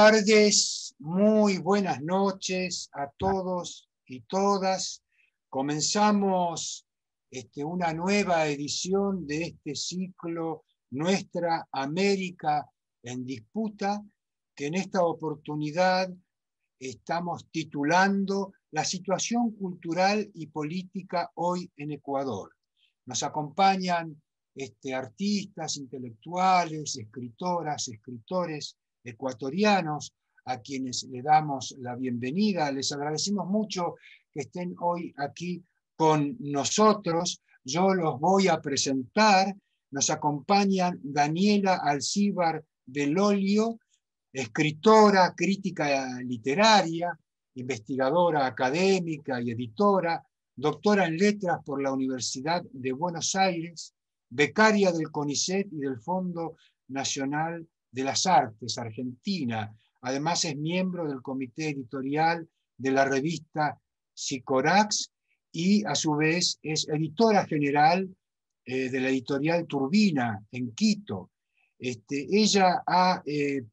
Tardes, muy buenas noches a todos y todas. Comenzamos una nueva edición de este ciclo Nuestra América en Disputa, que en esta oportunidad estamos titulando La situación cultural y política hoy en Ecuador. Nos acompañan artistas, intelectuales, escritoras, escritores ecuatorianos, a quienes le damos la bienvenida. Les agradecemos mucho que estén hoy aquí con nosotros. Yo los voy a presentar. Nos acompañan Daniela Alcíbar Bellolio, escritora, crítica literaria, investigadora académica y editora, doctora en letras por la Universidad de Buenos Aires, becaria del CONICET y del Fondo Nacional de las Artes Argentina. Además es miembro del comité editorial de la revista Sicorax y a su vez es editora general de la editorial Turbina en Quito. Ella ha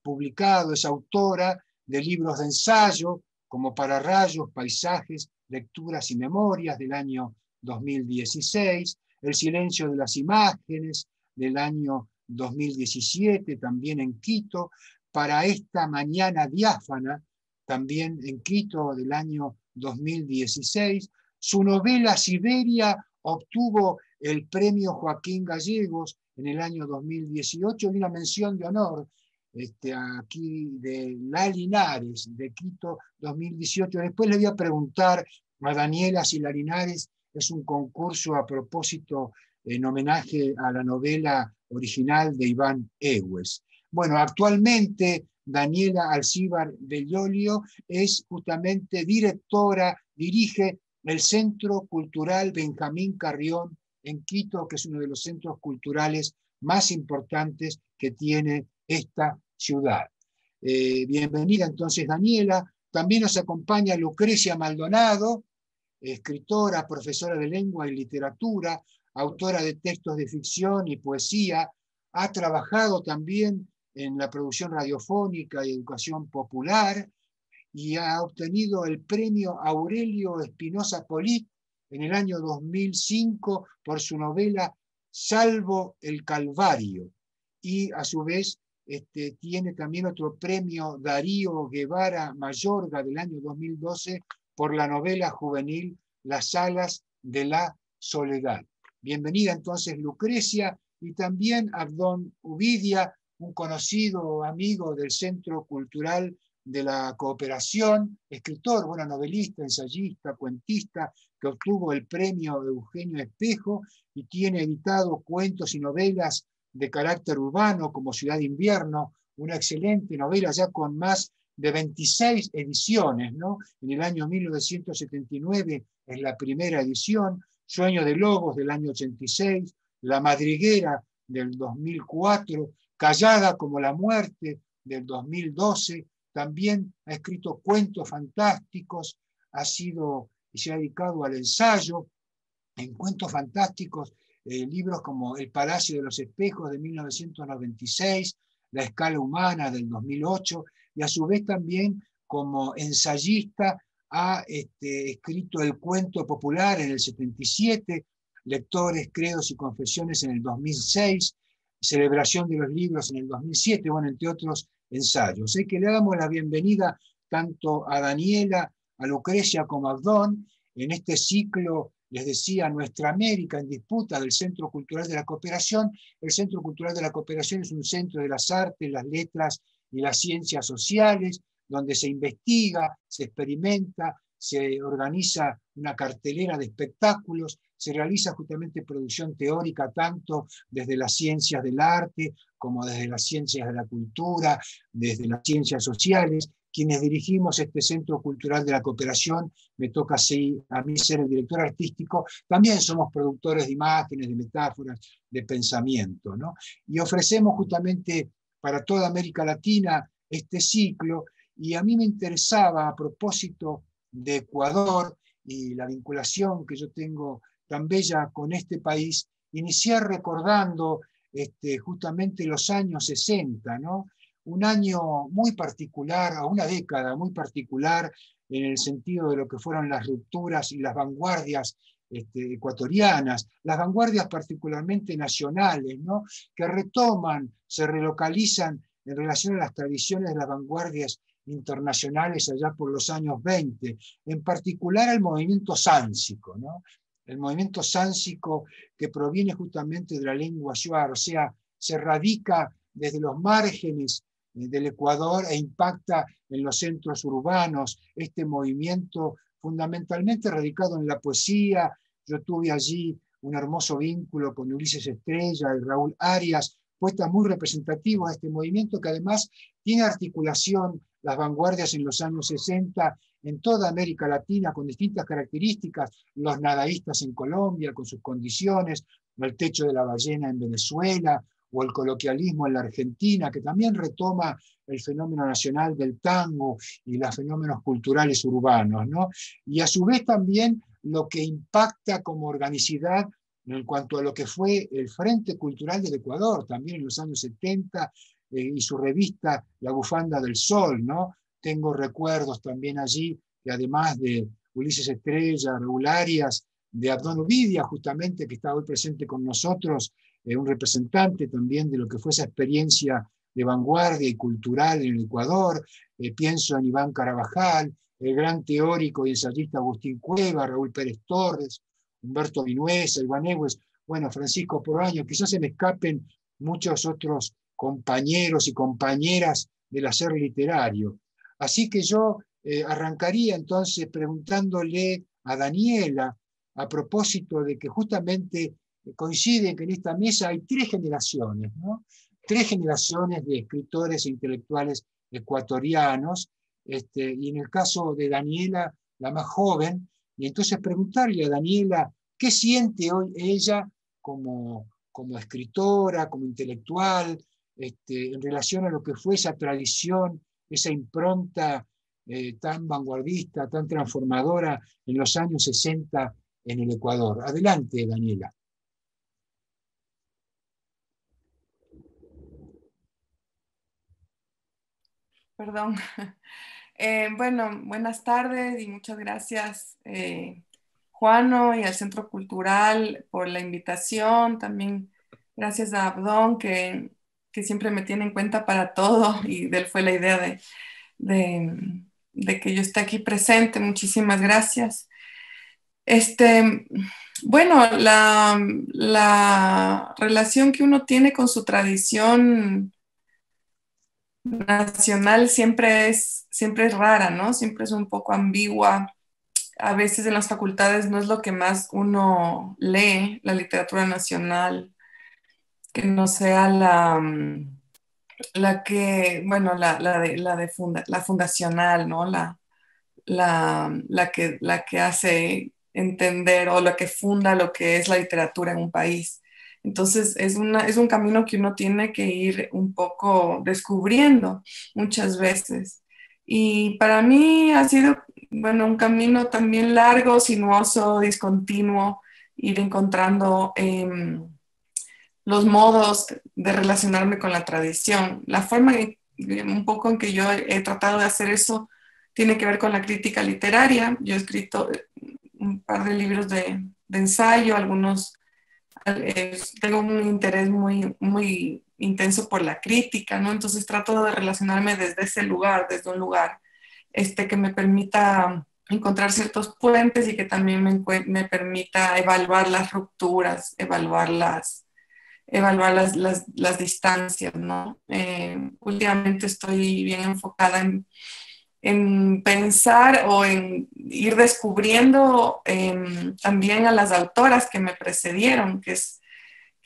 publicado, es autora de libros de ensayo como Para Rayos, Paisajes, Lecturas y Memorias del año 2016, El silencio de las imágenes del año 2017, también en Quito, Para esta mañana diáfana, también en Quito del año 2016. Su novela Siberia obtuvo el premio Joaquín Gallegos en el año 2018 y una mención de honor aquí de La Linares, de Quito 2018. Después le voy a preguntar a Daniela si La Linares es un concurso a propósito en homenaje a la novela original de Iván Egues. Bueno, actualmente Daniela Alcíbar Bellolio es justamente directora, dirige el Centro Cultural Benjamín Carrión en Quito, que es uno de los centros culturales más importantes que tiene esta ciudad. Bienvenida entonces, Daniela. También nos acompaña Lucrecia Maldonado, escritora, profesora de lengua y literatura, autora de textos de ficción y poesía. Ha trabajado también en la producción radiofónica y educación popular y ha obtenido el premio Aurelio Espinosa Polit en el año 2005 por su novela Salvo el Calvario. Y a su vez tiene también otro premio Darío Guevara Mayorga del año 2012 por la novela juvenil Las alas de la soledad. Bienvenida entonces Lucrecia, y también Abdón Uvidia, un conocido amigo del Centro Cultural de la Cooperación, escritor, bueno, novelista, ensayista, cuentista, que obtuvo el premio Eugenio Espejo y tiene editado cuentos y novelas de carácter urbano como Ciudad de Invierno, una excelente novela ya con más de 26 ediciones, ¿no? En el año 1979 es la primera edición, Sueño de Lobos del año 86, La Madriguera del 2004, Callada como la muerte del 2012, también ha escrito cuentos fantásticos, se ha dedicado al ensayo en cuentos fantásticos, libros como El Palacio de los Espejos de 1996, La Escala Humana del 2008, y a su vez también como ensayista ha escrito El Cuento Popular en el 77, Lectores, Credos y Confesiones en el 2006, Celebración de los Libros en el 2007, bueno, entre otros ensayos. Sé que le damos la bienvenida tanto a Daniela, a Lucrecia como a Abdón en este ciclo, les decía, Nuestra América en Disputa del Centro Cultural de la Cooperación. El Centro Cultural de la Cooperación es un centro de las artes, las letras y las ciencias sociales, donde se investiga, se experimenta, se organiza una cartelera de espectáculos, se realiza justamente producción teórica tanto desde las ciencias del arte como desde las ciencias de la cultura, desde las ciencias sociales. Quienes dirigimos este Centro Cultural de la Cooperación, me toca a mí ser el director artístico, también somos productores de imágenes, de metáforas, de pensamiento, ¿no? Y ofrecemos justamente para toda América Latina este ciclo, y a mí me interesaba, a propósito de Ecuador y la vinculación que yo tengo tan bella con este país, iniciar recordando justamente los años 60, ¿no? un año muy particular, o una década muy particular, en el sentido de lo que fueron las rupturas y las vanguardias ecuatorianas, las vanguardias particularmente nacionales, ¿no? Que retoman, se relocalizan en relación a las tradiciones de las vanguardias internacionales allá por los años 20, en particular el movimiento sáncico, ¿no? El movimiento sáncico que proviene justamente de la lengua shuar, o sea, se radica desde los márgenes del Ecuador e impacta en los centros urbanos, este movimiento fundamentalmente radicado en la poesía. Yo tuve allí un hermoso vínculo con Ulises Estrella y Raúl Arias, poetas muy representativos de este movimiento que además tiene articulación, las vanguardias en los años 60 en toda América Latina con distintas características, los nadaístas en Colombia con sus condiciones, el techo de la ballena en Venezuela, o el coloquialismo en la Argentina, que también retoma el fenómeno nacional del tango y los fenómenos culturales urbanos, ¿no? Y a su vez también lo que impacta como organicidad en cuanto a lo que fue el Frente Cultural del Ecuador, también en los años 70, y su revista La Bufanda del Sol, ¿no? Tengo recuerdos también allí, que además de Ulises Estrella, Raúl Arias, de Abdón Uvidia, justamente, que está hoy presente con nosotros, un representante también de lo que fue esa experiencia de vanguardia y cultural en el Ecuador. Pienso en Iván Carabajal, el gran teórico y ensayista Agustín Cueva, Raúl Pérez Torres, Humberto Vinuesa, Iván Egues, bueno, Francisco Proaño, quizás se me escapen muchos otros compañeros y compañeras del hacer literario. Así que yo arrancaría entonces preguntándole a Daniela, a propósito de que justamente coinciden que en esta mesa hay tres generaciones, ¿no? Tres generaciones de escritores e intelectuales ecuatorianos, y en el caso de Daniela, la más joven, y entonces preguntarle a Daniela qué siente hoy ella como escritora, como intelectual, en relación a lo que fue esa tradición, esa impronta tan vanguardista, tan transformadora en los años 60 en el Ecuador. Adelante, Daniela. Perdón. Bueno, buenas tardes y muchas gracias, Juano, y al Centro Cultural por la invitación. También gracias a Abdón, que siempre me tiene en cuenta para todo y de él fue la idea de, de que yo esté aquí presente. Muchísimas gracias. Este, bueno, la relación que uno tiene con su tradición nacional siempre es rara, ¿no? Siempre es un poco ambigua. A veces en las facultades no es lo que más uno lee, la literatura nacional, que no sea la que, bueno, la fundacional, ¿no? La que hace entender o la que funda lo que es la literatura en un país. Entonces, es un camino que uno tiene que ir un poco descubriendo muchas veces. Y para mí ha sido, bueno, un camino también largo, sinuoso, discontinuo, ir encontrando los modos de relacionarme con la tradición. La forma un poco en que yo he tratado de hacer eso tiene que ver con la crítica literaria. Yo he escrito un par de libros de ensayo, tengo un interés muy intenso por la crítica, ¿no? Entonces trato de relacionarme desde ese lugar, desde un lugar que me permita encontrar ciertos puentes y que también me permita evaluar las rupturas, evaluar las distancias, ¿no? Últimamente estoy bien enfocada en pensar o en ir descubriendo también a las autoras que me precedieron, que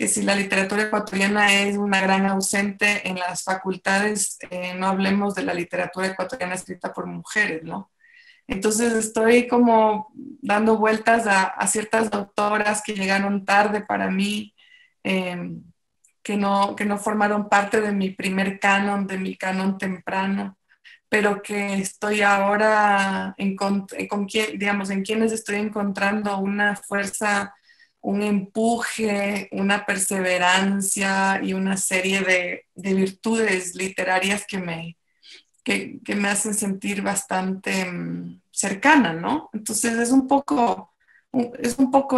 si la literatura ecuatoriana es una gran ausente en las facultades, no hablemos de la literatura ecuatoriana escrita por mujeres, ¿no? Entonces estoy como dando vueltas a ciertas autoras que llegaron tarde para mí, eh, que no formaron parte de mi primer canon, de mi canon temprano, pero que estoy ahora digamos, en quienes estoy encontrando una fuerza un empuje, una perseverancia y una serie de virtudes literarias que me hacen sentir bastante cercana, ¿no? Entonces es un poco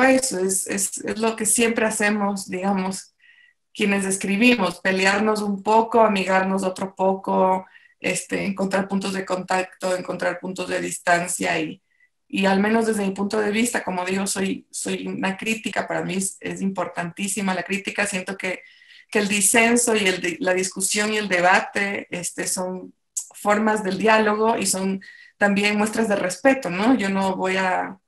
eso, es lo que siempre hacemos, digamos, quienes escribimos, pelearnos un poco, amigarnos otro poco, encontrar puntos de contacto, encontrar puntos de distancia y al menos desde mi punto de vista, como digo, soy una crítica, para mí es importantísima la crítica, siento que el disenso y la discusión y el debate son formas del diálogo y son también muestras de respeto, ¿no? Yo no voy a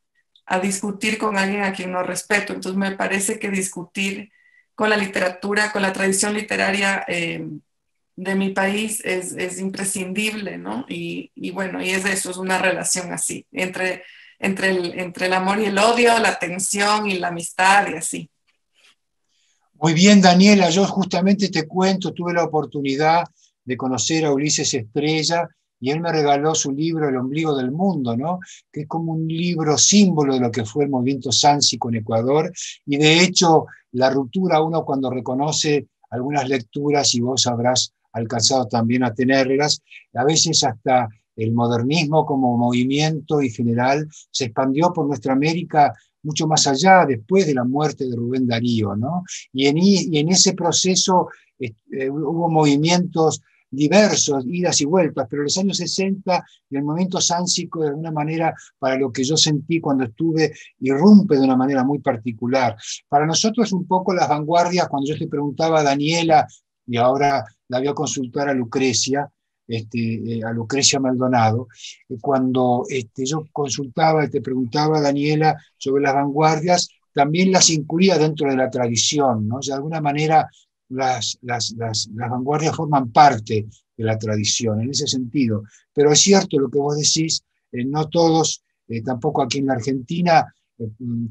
discutir con alguien a quien no respeto, entonces me parece que discutir con la literatura, con la tradición literaria de mi país es imprescindible, ¿no? Y bueno, y es eso, es una relación así, entre el amor y el odio, la tensión y la amistad y así. Muy bien, Daniela, yo justamente te cuento, tuve la oportunidad de conocer a Ulises Estrella y él me regaló su libro El ombligo del mundo, ¿no? Que es como un libro símbolo de lo que fue el movimiento sánsilico en Ecuador y de hecho la ruptura uno cuando reconoce algunas lecturas y vos habrás alcanzado también a tenerlas, a veces hasta el modernismo como movimiento y general se expandió por nuestra América mucho más allá después de la muerte de Rubén Darío, ¿no? Y en ese proceso hubo movimientos diversos, idas y vueltas, pero en los años 60 y el movimiento sánsilico de alguna manera, para lo que yo sentí cuando estuve, irrumpe de una manera muy particular. Para nosotros un poco las vanguardias, cuando yo te preguntaba a Daniela, y ahora la voy a consultar a Lucrecia Maldonado, cuando yo consultaba y te preguntaba, Daniela, sobre las vanguardias, también las incluía dentro de la tradición, ¿no? De alguna manera las vanguardias forman parte de la tradición, en ese sentido. Pero es cierto lo que vos decís, no todos, tampoco aquí en la Argentina,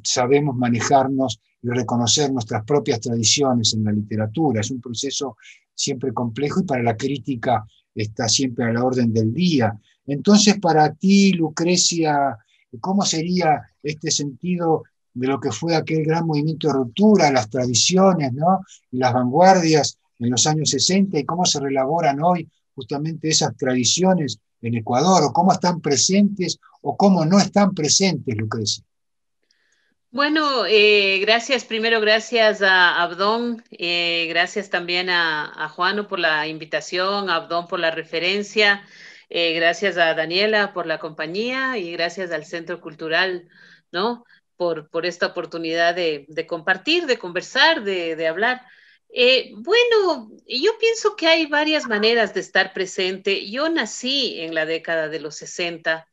sabemos manejarnos y reconocer nuestras propias tradiciones en la literatura. Es un proceso siempre complejo y para la crítica está siempre a la orden del día. Entonces, para ti, Lucrecia, ¿cómo sería este sentido de lo que fue aquel gran movimiento de ruptura, las tradiciones, ¿no? Y las vanguardias en los años 60 y cómo se relaboran hoy justamente esas tradiciones en Ecuador, o cómo están presentes o cómo no están presentes, Lucrecia? Bueno, gracias, primero gracias a Abdón, gracias también a Juano por la invitación, a Abdón por la referencia, gracias a Daniela por la compañía y gracias al Centro Cultural, ¿no? Por esta oportunidad de compartir, de conversar, de hablar. Bueno, yo pienso que hay varias maneras de estar presente. Yo nací en la década de los 60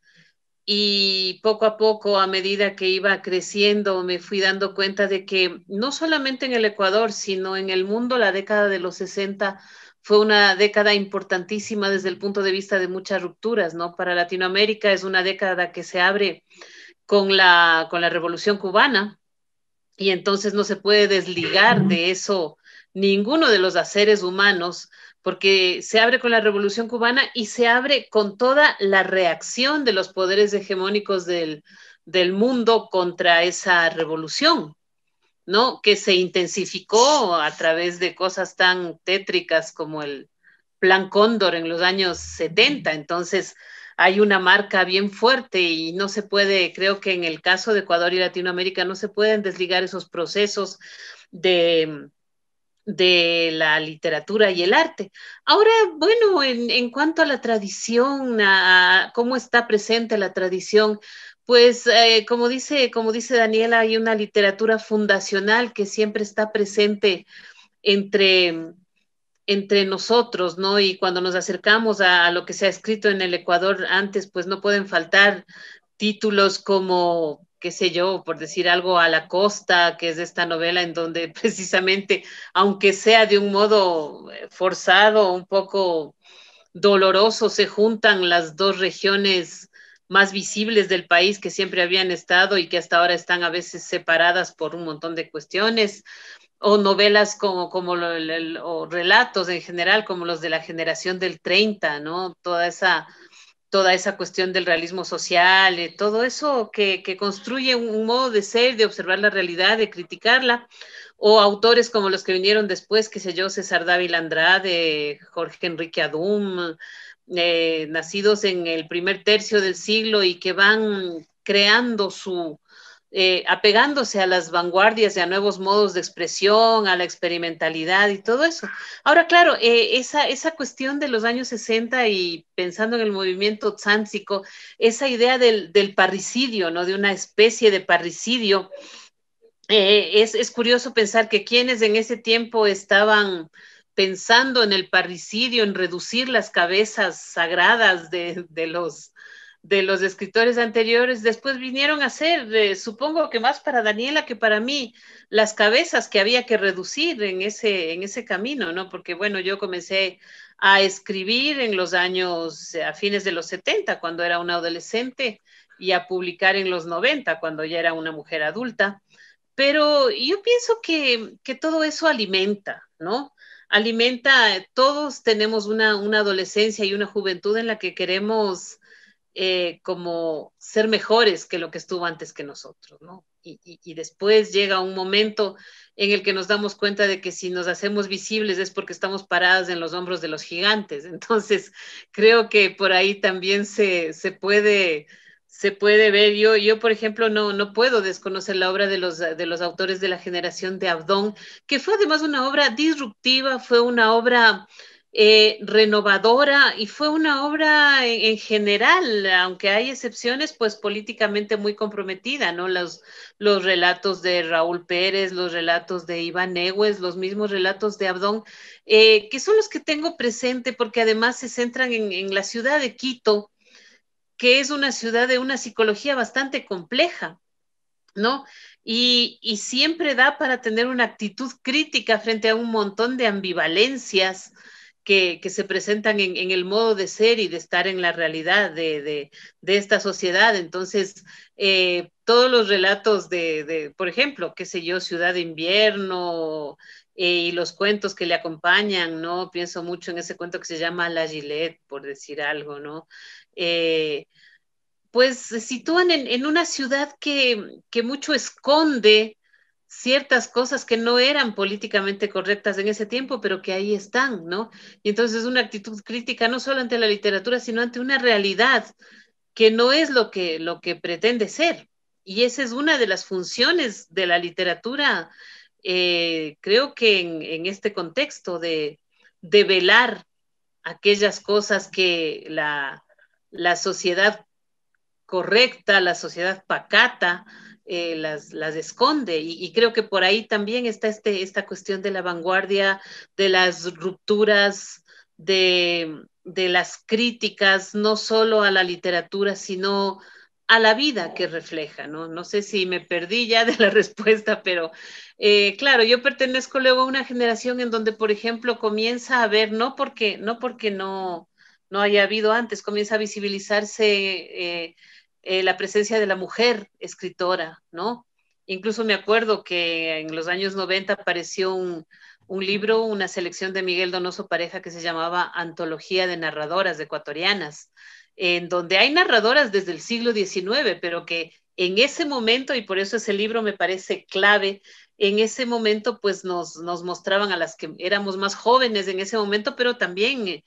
y poco a poco, a medida que iba creciendo, me fui dando cuenta de que no solamente en el Ecuador, sino en el mundo, la década de los 60 fue una década importantísima desde el punto de vista de muchas rupturas, ¿no? Para Latinoamérica es una década que se abre con la Revolución Cubana y entonces no se puede desligar de eso ninguno de los haceres humanos, porque se abre con la Revolución Cubana y se abre con toda la reacción de los poderes hegemónicos del mundo contra esa revolución, ¿no? Que se intensificó a través de cosas tan tétricas como el Plan Cóndor en los años 70. Entonces, hay una marca bien fuerte y no se puede, creo que en el caso de Ecuador y Latinoamérica, no se pueden desligar esos procesos de la literatura y el arte. Ahora, bueno, en cuanto a la tradición, a cómo está presente la tradición, pues como dice Daniela, hay una literatura fundacional que siempre está presente entre, entre nosotros, ¿no? Y cuando nos acercamos a lo que se ha escrito en el Ecuador antes, pues no pueden faltar títulos como, qué sé yo, por decir algo, A la Costa, que es esta novela en donde precisamente, aunque sea de un modo forzado, un poco doloroso, se juntan las dos regiones más visibles del país que siempre habían estado y que hasta ahora están a veces separadas por un montón de cuestiones, o novelas o relatos en general como los de la generación del 30, ¿no? Toda esa toda esa cuestión del realismo social, todo eso que construye un modo de ser, de observar la realidad, de criticarla, o autores como los que vinieron después, qué sé yo, César Dávila Andrade, Jorge Enrique Adum, nacidos en el primer tercio del siglo y que van creando apegándose a las vanguardias y a nuevos modos de expresión, a la experimentalidad y todo eso. Ahora, claro, esa cuestión de los años 60 y pensando en el movimiento tzántsico, esa idea del parricidio, ¿no? De una especie de parricidio, es curioso pensar que quienes en ese tiempo estaban pensando en el parricidio, en reducir las cabezas sagradas de los escritores anteriores, después vinieron a ser, supongo que más para Daniela que para mí, las cabezas que había que reducir en ese camino, ¿no? Porque bueno, yo comencé a escribir en los años, a fines de los 70, cuando era una adolescente, y a publicar en los 90, cuando ya era una mujer adulta. Pero yo pienso que todo eso alimenta, ¿no? Alimenta, todos tenemos una adolescencia y una juventud en la que queremos como ser mejores que lo que estuvo antes que nosotros, ¿no? Y después llega un momento en el que nos damos cuenta de que si nos hacemos visibles es porque estamos paradas en los hombros de los gigantes. Entonces, creo que por ahí también se puede ver. Yo, por ejemplo, no puedo desconocer la obra de los autores de la generación de Abdón, que fue además una obra disruptiva, fue una obra renovadora y fue una obra en general, aunque hay excepciones, pues políticamente muy comprometida, ¿no? Los relatos de Raúl Pérez, los relatos de Iván Egues, los mismos relatos de Abdón, que son los que tengo presente porque además se centran en la ciudad de Quito, que es una ciudad de una psicología bastante compleja, ¿no? Y siempre da para tener una actitud crítica frente a un montón de ambivalencias que se presentan en el modo de ser y de estar en la realidad de esta sociedad. Entonces, todos los relatos por ejemplo, qué sé yo, Ciudad de Invierno, y los cuentos que le acompañan, ¿no? Pienso mucho en ese cuento que se llama La Gillette, por decir algo, ¿no? Pues se sitúan en una ciudad que mucho esconde ciertas cosas que no eran políticamente correctas en ese tiempo, pero que ahí están, ¿no? Y entonces una actitud crítica no solo ante la literatura, sino ante una realidad que no es lo que pretende ser. Y esa es una de las funciones de la literatura, creo que en este contexto de velar aquellas cosas que la sociedad correcta, la sociedad pacata, las esconde. Y creo que por ahí también está esta cuestión de la vanguardia, de las rupturas, de las críticas, no solo a la literatura, sino a la vida que refleja, ¿no? No sé si me perdí ya de la respuesta, pero claro, yo pertenezco luego a una generación en donde, por ejemplo, comienza a haber, no porque no haya habido antes, comienza a visibilizarse la presencia de la mujer escritora, ¿no? Incluso me acuerdo que en los años 90 apareció un libro, una selección de Miguel Donoso Pareja que se llamaba Antología de Narradoras Ecuatorianas, en donde hay narradoras desde el siglo XIX, pero que en ese momento, y por eso ese libro me parece clave, en ese momento pues nos mostraban a las que éramos más jóvenes en ese momento, pero también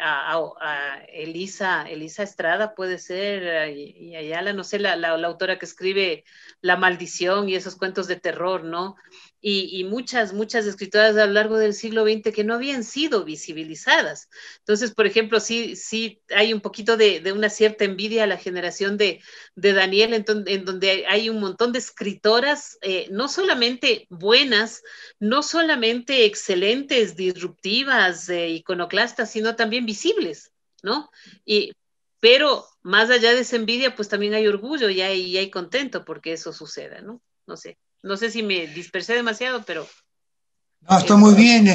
a Elisa Estrada puede ser, y Ayala, no sé, la autora que escribe La Maldición y esos cuentos de terror, ¿no? Y muchas escritoras a lo largo del siglo XX que no habían sido visibilizadas. Entonces, por ejemplo, sí hay un poquito de una cierta envidia a la generación de Daniel, en donde hay un montón de escritoras, no solamente buenas, no solamente excelentes, disruptivas, iconoclastas, sino también visibles, ¿no? Pero más allá de esa envidia, pues también hay orgullo y hay contento porque eso suceda, ¿no? No sé si me dispersé demasiado, pero... No, está muy bien,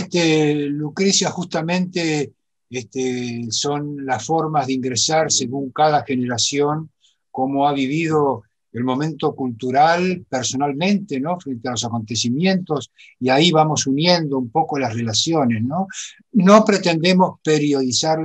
Lucrecia, justamente son las formas de ingresar según cada generación, cómo ha vivido el momento cultural personalmente, ¿no? Frente a los acontecimientos, y ahí vamos uniendo un poco las relaciones, ¿no? No pretendemos periodizar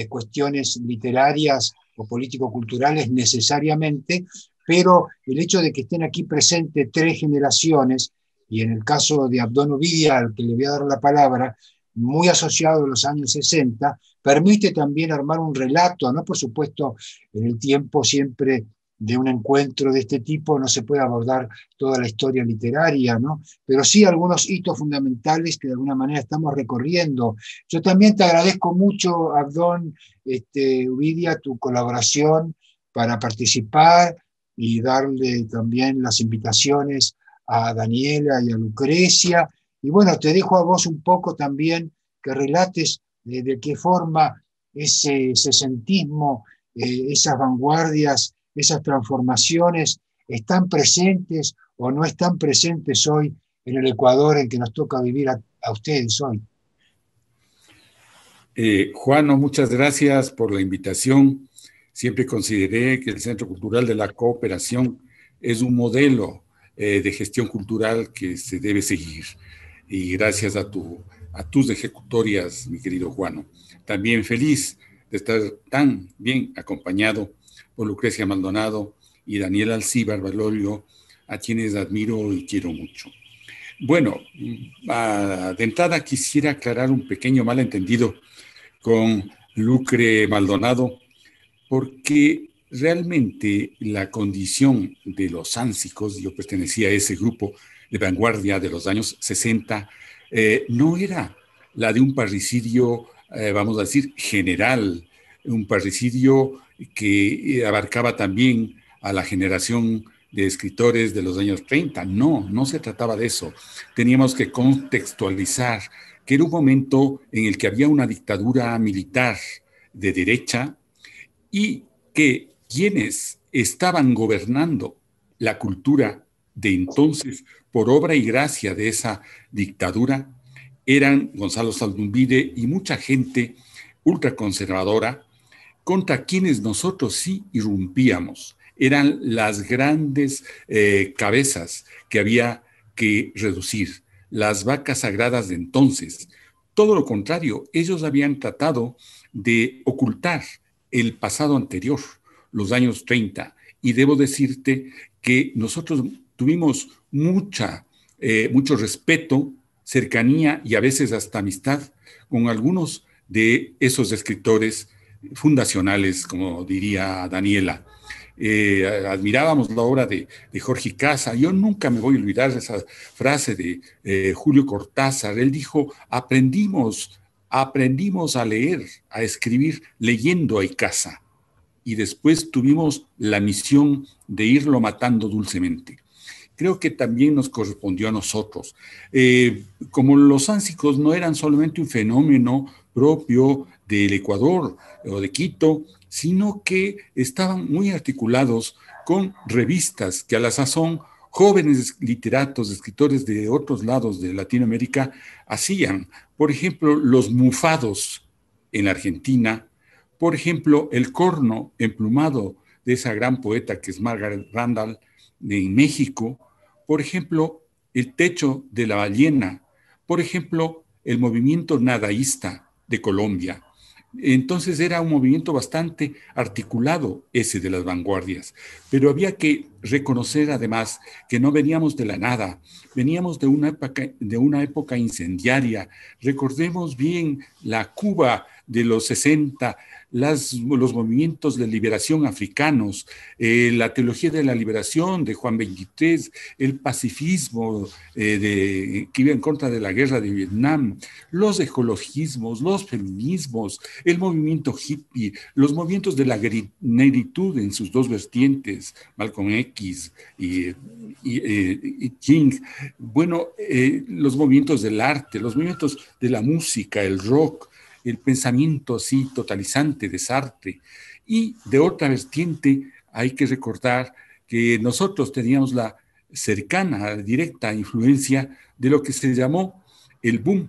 cuestiones literarias o político-culturales necesariamente, pero el hecho de que estén aquí presentes 3 generaciones, y en el caso de Abdón Ovidia, al que le voy a dar la palabra, muy asociado a los años 60, permite también armar un relato, ¿no? Por supuesto, en el tiempo siempre de un encuentro de este tipo no se puede abordar toda la historia literaria, ¿no? Pero sí algunos hitos fundamentales que de alguna manera estamos recorriendo. Yo también te agradezco mucho, Abdón Ovidia, tu colaboración para participar y darle también las invitaciones a Daniela y a Lucrecia. Y bueno, te dejo a vos un poco también que relates de qué forma ese sesentismo, esas vanguardias, esas transformaciones están presentes o no están presentes hoy en el Ecuador en que nos toca vivir a ustedes hoy. Juano, muchas gracias por la invitación. Siempre consideré que el Centro Cultural de la Cooperación es un modelo de gestión cultural que se debe seguir. Y gracias a tus ejecutorias, mi querido Juano. También feliz de estar tan bien acompañado por Lucrecia Maldonado y Daniel Alcíbar Balorio, a quienes admiro y quiero mucho. Bueno, de entrada quisiera aclarar un pequeño malentendido con Lucre Maldonado, porque realmente la condición de los ánsicos, yo pertenecía a ese grupo de vanguardia de los años 60, no era la de un parricidio, vamos a decir, general, un parricidio que abarcaba también a la generación de escritores de los años 30. No, no se trataba de eso. Teníamos que contextualizar que era un momento en el que había una dictadura militar de derecha y que quienes estaban gobernando la cultura de entonces, por obra y gracia de esa dictadura, eran Gonzalo Zaldumbide y mucha gente ultraconservadora contra quienes nosotros sí irrumpíamos. Eran las grandes cabezas que había que reducir, las vacas sagradas de entonces. Todo lo contrario, ellos habían tratado de ocultar el pasado anterior, los años 30, y debo decirte que nosotros tuvimos mucho respeto, cercanía y a veces hasta amistad con algunos de esos escritores fundacionales, como diría Daniela. Admirábamos la obra de Jorge Casa. Yo nunca me voy a olvidar de esa frase de Julio Cortázar. Él dijo, aprendimos a leer, a escribir leyendo a Icaza, y después tuvimos la misión de irlo matando dulcemente. Creo que también nos correspondió a nosotros. Como los ánsicos no eran solamente un fenómeno propio del Ecuador o de Quito, sino que estaban muy articulados con revistas que a la sazón jóvenes literatos, escritores de otros lados de Latinoamérica hacían. Por ejemplo, Los Mufados en Argentina, por ejemplo, El Corno emplumado de esa gran poeta que es Margaret Randall en México, por ejemplo, El Techo de la Ballena, por ejemplo, el movimiento nadaísta de Colombia. Entonces era un movimiento bastante articulado ese de las vanguardias, pero había que reconocer además que no veníamos de la nada, veníamos de una época incendiaria. Recordemos bien la Cuba de los 60, los movimientos de liberación africanos, la teología de la liberación de Juan XXIII, el pacifismo que iba en contra de la guerra de Vietnam, los ecologismos, los feminismos, el movimiento hippie, los movimientos de la negritud en sus dos vertientes, Malcolm X y King, bueno, los movimientos del arte, los movimientos de la música, el rock, el pensamiento así totalizante de Sartre. Y de otra vertiente hay que recordar que nosotros teníamos la cercana, directa influencia de lo que se llamó el boom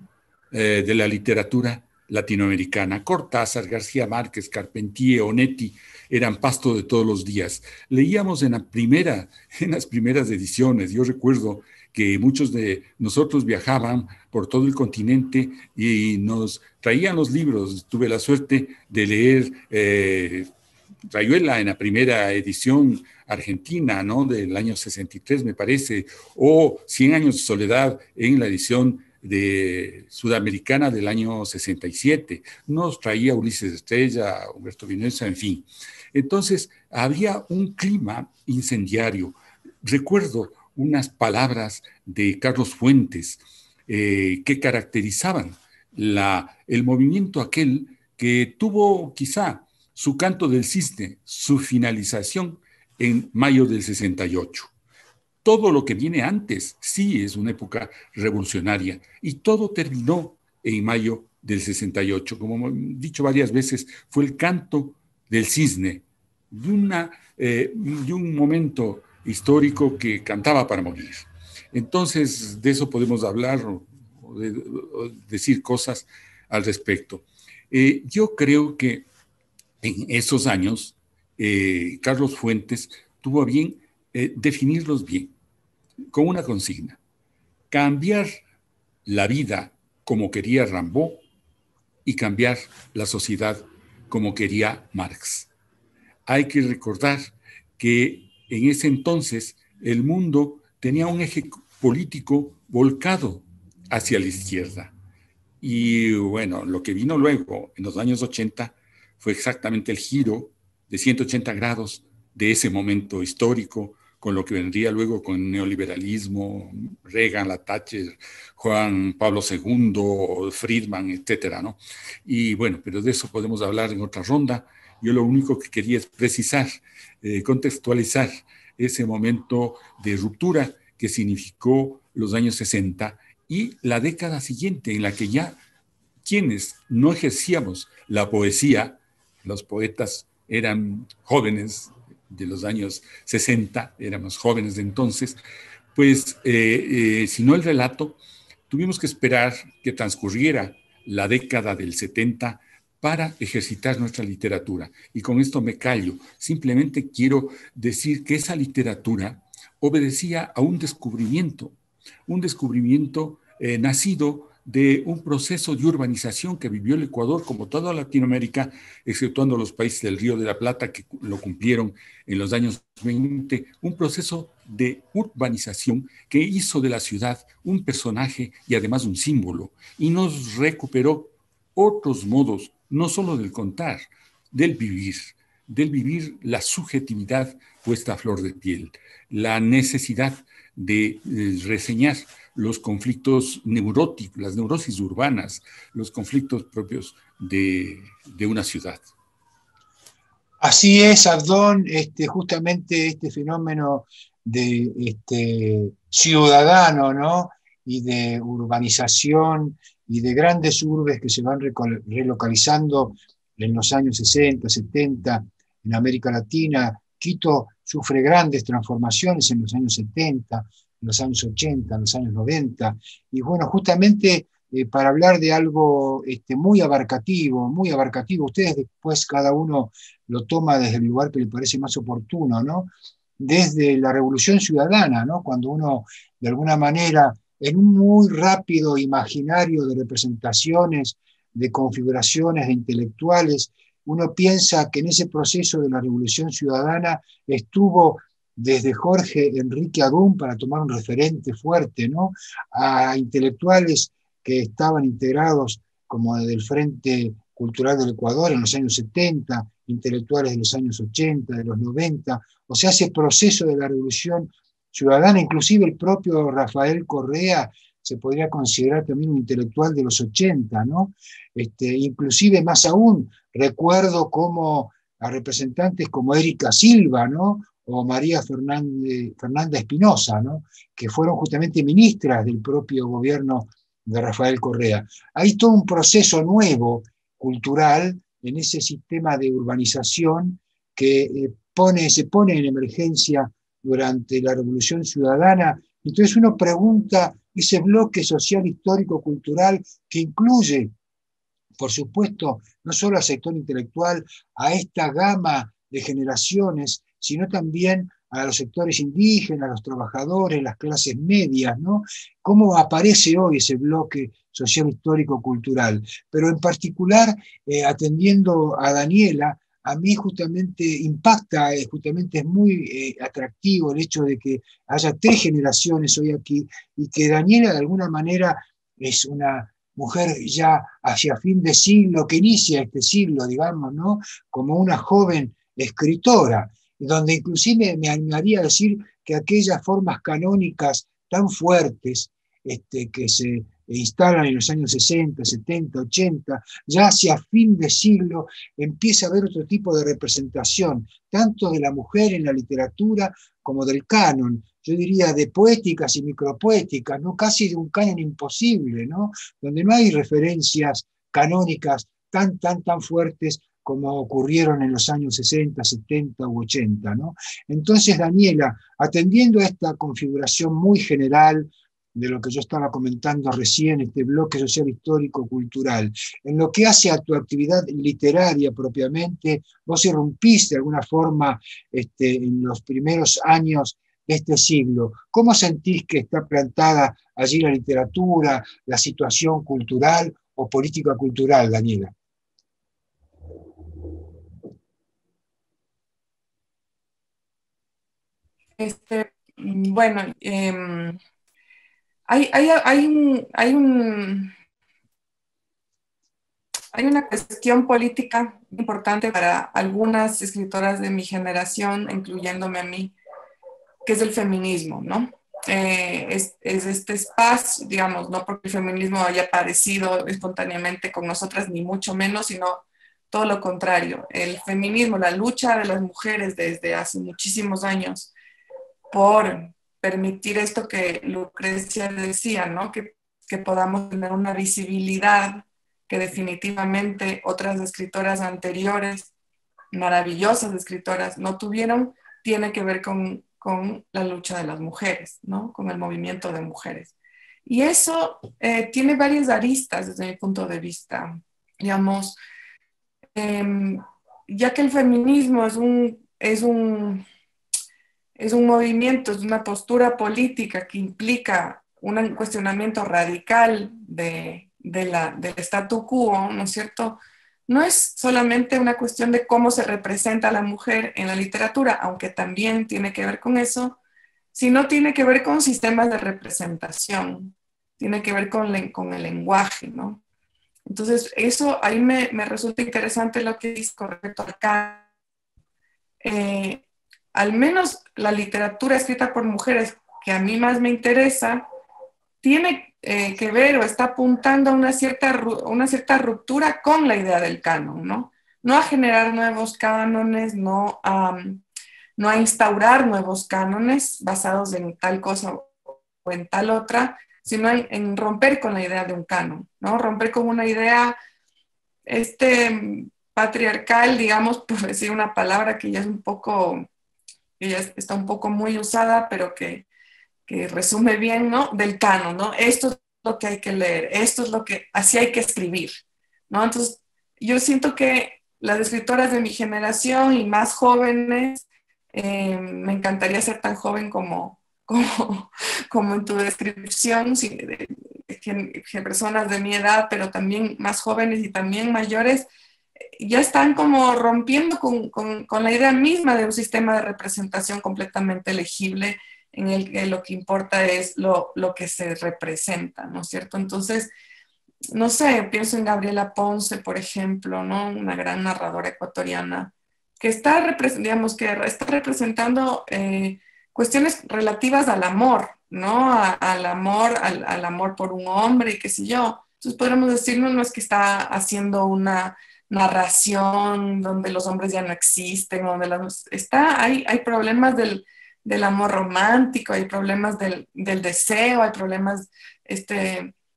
de la literatura latinoamericana. Cortázar, García Márquez, Carpentier, Onetti eran pasto de todos los días. Leíamos en las primeras ediciones. Yo recuerdo que muchos de nosotros viajaban por todo el continente y nos traían los libros. Tuve la suerte de leer Rayuela en la primera edición argentina, ¿no? Del año 63, me parece, o 100 años de soledad en la edición sudamericana del año 67. Nos traía Ulises Estrella, Humberto Vinuesa, en fin. Entonces, había un clima incendiario. Recuerdo unas palabras de Carlos Fuentes que caracterizaban el movimiento aquel que tuvo quizá su Canto del Cisne, su finalización en mayo del 68. Todo lo que viene antes sí es una época revolucionaria y todo terminó en mayo del 68. Como he dicho varias veces, fue el Canto del Cisne de un momento histórico que cantaba para morir. Entonces, de eso podemos hablar o decir cosas al respecto. Yo creo que en esos años, Carlos Fuentes tuvo a bien definirlos bien, con una consigna: cambiar la vida como quería Rimbaud y cambiar la sociedad como quería Marx. Hay que recordar que en ese entonces el mundo tenía un eje político volcado hacia la izquierda. Y bueno, lo que vino luego, en los años 80, fue exactamente el giro de 180 grados de ese momento histórico, con lo que vendría luego con el neoliberalismo, Reagan, la Thatcher, Juan Pablo II, Friedman, etcétera, ¿no? Y bueno, pero de eso podemos hablar en otra ronda. Yo lo único que quería es precisar, contextualizar ese momento de ruptura que significó los años 60 y la década siguiente, en la que ya quienes no ejercíamos la poesía, los poetas eran jóvenes de los años 60, éramos jóvenes de entonces, pues si no el relato, tuvimos que esperar que transcurriera la década del 70 para ejercitar nuestra literatura. Y con esto me callo. Simplemente quiero decir que esa literatura obedecía a un descubrimiento nacido de un proceso de urbanización que vivió el Ecuador, como toda Latinoamérica, exceptuando los países del Río de la Plata, que lo cumplieron en los años 20, un proceso de urbanización que hizo de la ciudad un personaje y además un símbolo, y nos recuperó otros modos, no solo del contar, del vivir la subjetividad puesta a flor de piel, la necesidad de reseñar los conflictos neuróticos, las neurosis urbanas, los conflictos propios de una ciudad. Así es, Abdón, justamente este fenómeno de ciudadano, ¿no? Y de urbanización y de grandes urbes que se van relocalizando en los años 60, 70, en América Latina. Quito sufre grandes transformaciones en los años 70, en los años 80, en los años 90, y bueno, justamente para hablar de algo muy abarcativo, ustedes después cada uno lo toma desde el lugar que le parece más oportuno, ¿no? Desde la Revolución Ciudadana, ¿no? Cuando uno, de alguna manera, en un muy rápido imaginario de representaciones, de configuraciones, de intelectuales, uno piensa que en ese proceso de la Revolución Ciudadana estuvo desde Jorge Enrique Agún, para tomar un referente fuerte, ¿no? A intelectuales que estaban integrados como del Frente Cultural del Ecuador en los años 70, intelectuales de los años 80, de los 90, o sea, ese proceso de la Revolución Ciudadana, inclusive el propio Rafael Correa se podría considerar también un intelectual de los 80, ¿no? Inclusive más aún, recuerdo como a representantes como Erika Silva, ¿no? O María Fernanda Espinosa, ¿no? Que fueron justamente ministras del propio gobierno de Rafael Correa. Hay todo un proceso nuevo, cultural, en ese sistema de urbanización que se pone en emergencia durante la Revolución Ciudadana. Entonces uno pregunta, ese bloque social, histórico, cultural, que incluye, por supuesto, no solo al sector intelectual, a esta gama de generaciones, sino también a los sectores indígenas, a los trabajadores, las clases medias, ¿no? Cómo aparece hoy ese bloque social, histórico, cultural. Pero en particular, atendiendo a Daniela, a mí justamente impacta, justamente es muy atractivo el hecho de que haya 3 generaciones hoy aquí y que Daniela de alguna manera es una mujer ya hacia fin de siglo, que inicia este siglo, digamos, ¿no? Como una joven escritora, donde inclusive me animaría a decir que aquellas formas canónicas tan fuertes que se instalan en los años 60, 70, 80, ya hacia fin de siglo empieza a haber otro tipo de representación, tanto de la mujer en la literatura como del canon, yo diría de poéticas y micropoéticas, ¿no? Casi de un canon imposible, ¿no? Donde no hay referencias canónicas tan fuertes como ocurrieron en los años 60, 70 u 80, ¿no? Entonces, Daniela, atendiendo a esta configuración muy general de lo que yo estaba comentando recién, este bloque social, histórico, cultural, en lo que hace a tu actividad literaria propiamente, vos irrumpiste de alguna forma en los primeros años de este siglo. ¿Cómo sentís que está plantada allí la literatura, la situación cultural o política cultural, Daniela? Bueno, hay una cuestión política importante para algunas escritoras de mi generación, incluyéndome a mí, que es el feminismo, ¿no? Es este espacio, digamos, no porque el feminismo haya aparecido espontáneamente con nosotras, ni mucho menos, sino todo lo contrario. El feminismo, la lucha de las mujeres desde hace muchísimos años por permitir esto que Lucrecia decía, ¿no? Que podamos tener una visibilidad que definitivamente otras escritoras anteriores, maravillosas escritoras, no tuvieron, tiene que ver con la lucha de las mujeres, ¿no? Con el movimiento de mujeres. Y eso tiene varias aristas desde mi punto de vista. Digamos, ya que el feminismo es un movimiento, es una postura política que implica un cuestionamiento radical del statu quo, ¿no es cierto? No es solamente una cuestión de cómo se representa a la mujer en la literatura, aunque también tiene que ver con eso, sino tiene que ver con sistemas de representación, tiene que ver con el lenguaje, ¿no? Entonces, eso ahí me resulta interesante lo que dice correcto acá. Al menos la literatura escrita por mujeres, que a mí más me interesa, tiene que ver o está apuntando a una cierta ruptura con la idea del canon, ¿no? No a generar nuevos cánones, no a instaurar nuevos cánones basados en tal cosa o en tal otra, sino en romper con la idea de un canon, ¿no? Romper con una idea patriarcal, digamos, por decir una palabra que ya es un poco, que ya está un poco muy usada, pero que resume bien, ¿no? Del canon, ¿no? Esto es lo que hay que leer, esto es lo que, así hay que escribir, ¿no? Entonces, yo siento que las escritoras de mi generación y más jóvenes, me encantaría ser tan joven como en tu descripción, que personas de mi edad, pero también más jóvenes y también mayores, ya están como rompiendo con la idea misma de un sistema de representación completamente legible en el que lo que importa es lo que se representa, ¿no es cierto? Entonces, no sé, pienso en Gabriela Ponce, por ejemplo, ¿no? Una gran narradora ecuatoriana que está, digamos, que está representando cuestiones relativas al amor, ¿no? Al amor por un hombre y qué sé yo. Entonces podríamos decir, no es que está haciendo una narración donde los hombres ya no existen, donde hay problemas del amor romántico, hay problemas del deseo, hay problemas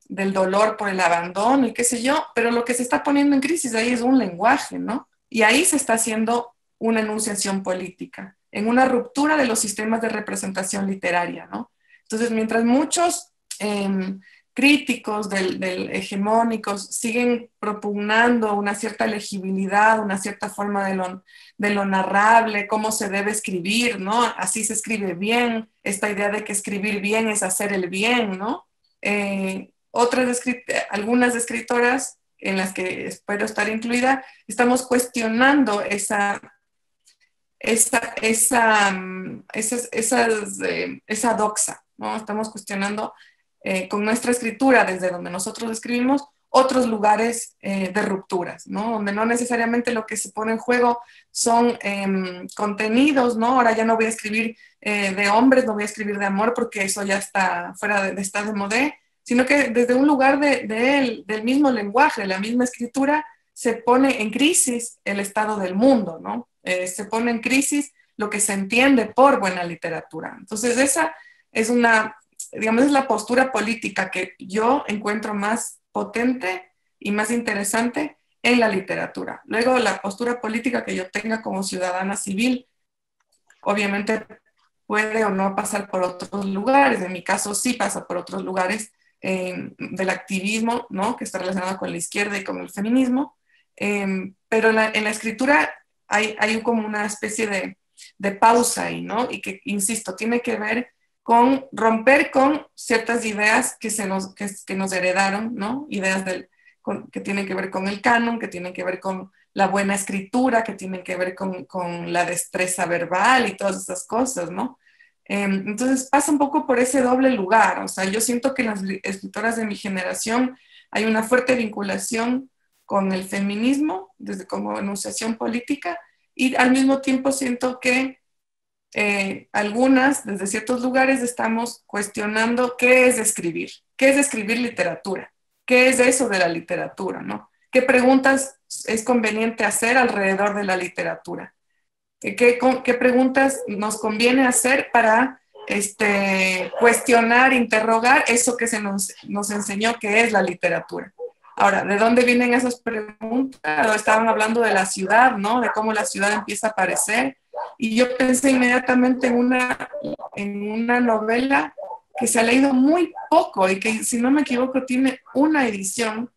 del dolor por el abandono y qué sé yo, pero lo que se está poniendo en crisis ahí es un lenguaje, ¿no? Y ahí se está haciendo una enunciación política, en una ruptura de los sistemas de representación literaria, ¿no? Entonces, mientras muchos críticos del hegemónicos siguen propugnando una cierta legibilidad, una cierta forma de lo narrable, cómo se debe escribir, ¿no? Así se escribe bien, esta idea de que escribir bien es hacer el bien, ¿no? Algunas escritoras, en las que espero estar incluida, estamos cuestionando esa doxa, ¿no? Estamos cuestionando con nuestra escritura, desde donde nosotros escribimos, otros lugares de rupturas, ¿no? Donde no necesariamente lo que se pone en juego son contenidos, ¿no? Ahora ya no voy a escribir de hombres, no voy a escribir de amor porque eso ya está fuera está de moda, sino que desde un lugar del mismo lenguaje, de la misma escritura, se pone en crisis el estado del mundo, ¿no? Se pone en crisis lo que se entiende por buena literatura. Entonces esa es digamos, es la postura política que yo encuentro más potente y más interesante en la literatura. Luego, la postura política que yo tenga como ciudadana civil, obviamente puede o no pasar por otros lugares. En mi caso sí pasa por otros lugares del activismo, ¿no? Que está relacionado con la izquierda y con el feminismo. Pero en la escritura hay como una especie de pausa ahí, ¿no? Y que, insisto, tiene que ver con romper con ciertas ideas que nos heredaron, ¿no? Ideas que tienen que ver con el canon, que tienen que ver con la buena escritura, que tienen que ver con la destreza verbal y todas esas cosas, ¿no? Entonces pasa un poco por ese doble lugar. O sea, yo siento que en las escritoras de mi generación hay una fuerte vinculación con el feminismo, desde como enunciación política, y al mismo tiempo siento que algunas, desde ciertos lugares, estamos cuestionando qué es escribir literatura, qué es eso de la literatura, ¿no? ¿Qué preguntas es conveniente hacer alrededor de la literatura? ¿Qué preguntas nos conviene hacer para cuestionar, interrogar eso que se nos enseñó que es la literatura? Ahora, ¿de dónde vienen esas preguntas? Estaban hablando de la ciudad, ¿no? De cómo la ciudad empieza a aparecer. Y yo pensé inmediatamente en una novela que se ha leído muy poco y que, si no me equivoco, tiene una edición,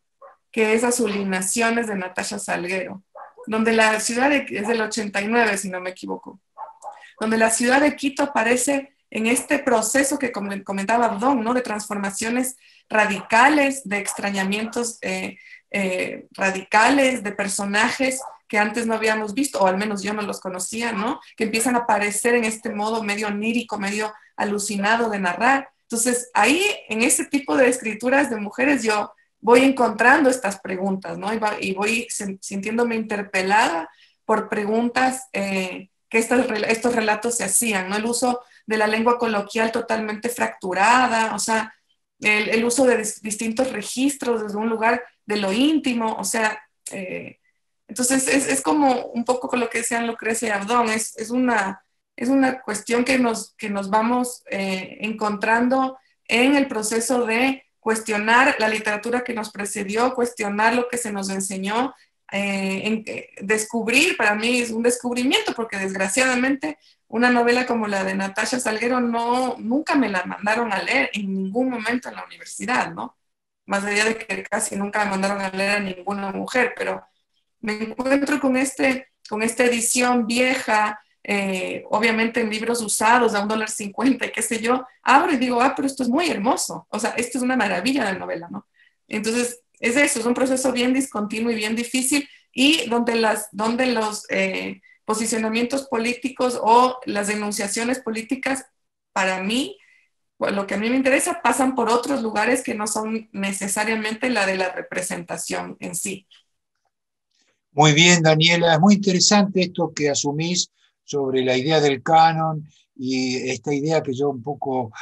que es Azulinaciones de Natasha Salguero, donde la ciudad es del 89, si no me equivoco, donde la ciudad de Quito aparece en este proceso que comentaba Abdón, ¿no? De transformaciones radicales, de extrañamientos radicales, de personajes que antes no habíamos visto, o al menos yo no los conocía, ¿no? Que empiezan a aparecer en este modo medio onírico, medio alucinado de narrar. Entonces, ahí, en ese tipo de escrituras de mujeres, yo voy encontrando estas preguntas, ¿no? Y voy sintiéndome interpelada por preguntas que estos relatos se hacían, ¿no? El uso de la lengua coloquial totalmente fracturada, o sea, el uso de distintos registros desde un lugar de lo íntimo, o sea, entonces es como un poco con lo que decían Lucrecia y Abdón, es una cuestión que nos vamos encontrando en el proceso de cuestionar la literatura que nos precedió, cuestionar lo que se nos enseñó, descubrir, para mí es un descubrimiento, porque desgraciadamente una novela como la de Natasha Salguero nunca me la mandaron a leer en ningún momento en la universidad, ¿no? Más allá de que casi nunca me mandaron a leer a ninguna mujer, pero me encuentro con esta edición vieja, obviamente en libros usados a $1.50 y qué sé yo, abro y digo, pero esto es muy hermoso, o sea, esto es una maravilla de novela, ¿no? Entonces, es un proceso bien discontinuo y bien difícil, y donde los posicionamientos políticos o las denunciaciones políticas, para mí, lo que a mí me interesa, pasan por otros lugares que no son necesariamente la de la representación en sí. Muy bien, Daniela, es muy interesante esto que asumís sobre la idea del canon y esta idea que yo un poco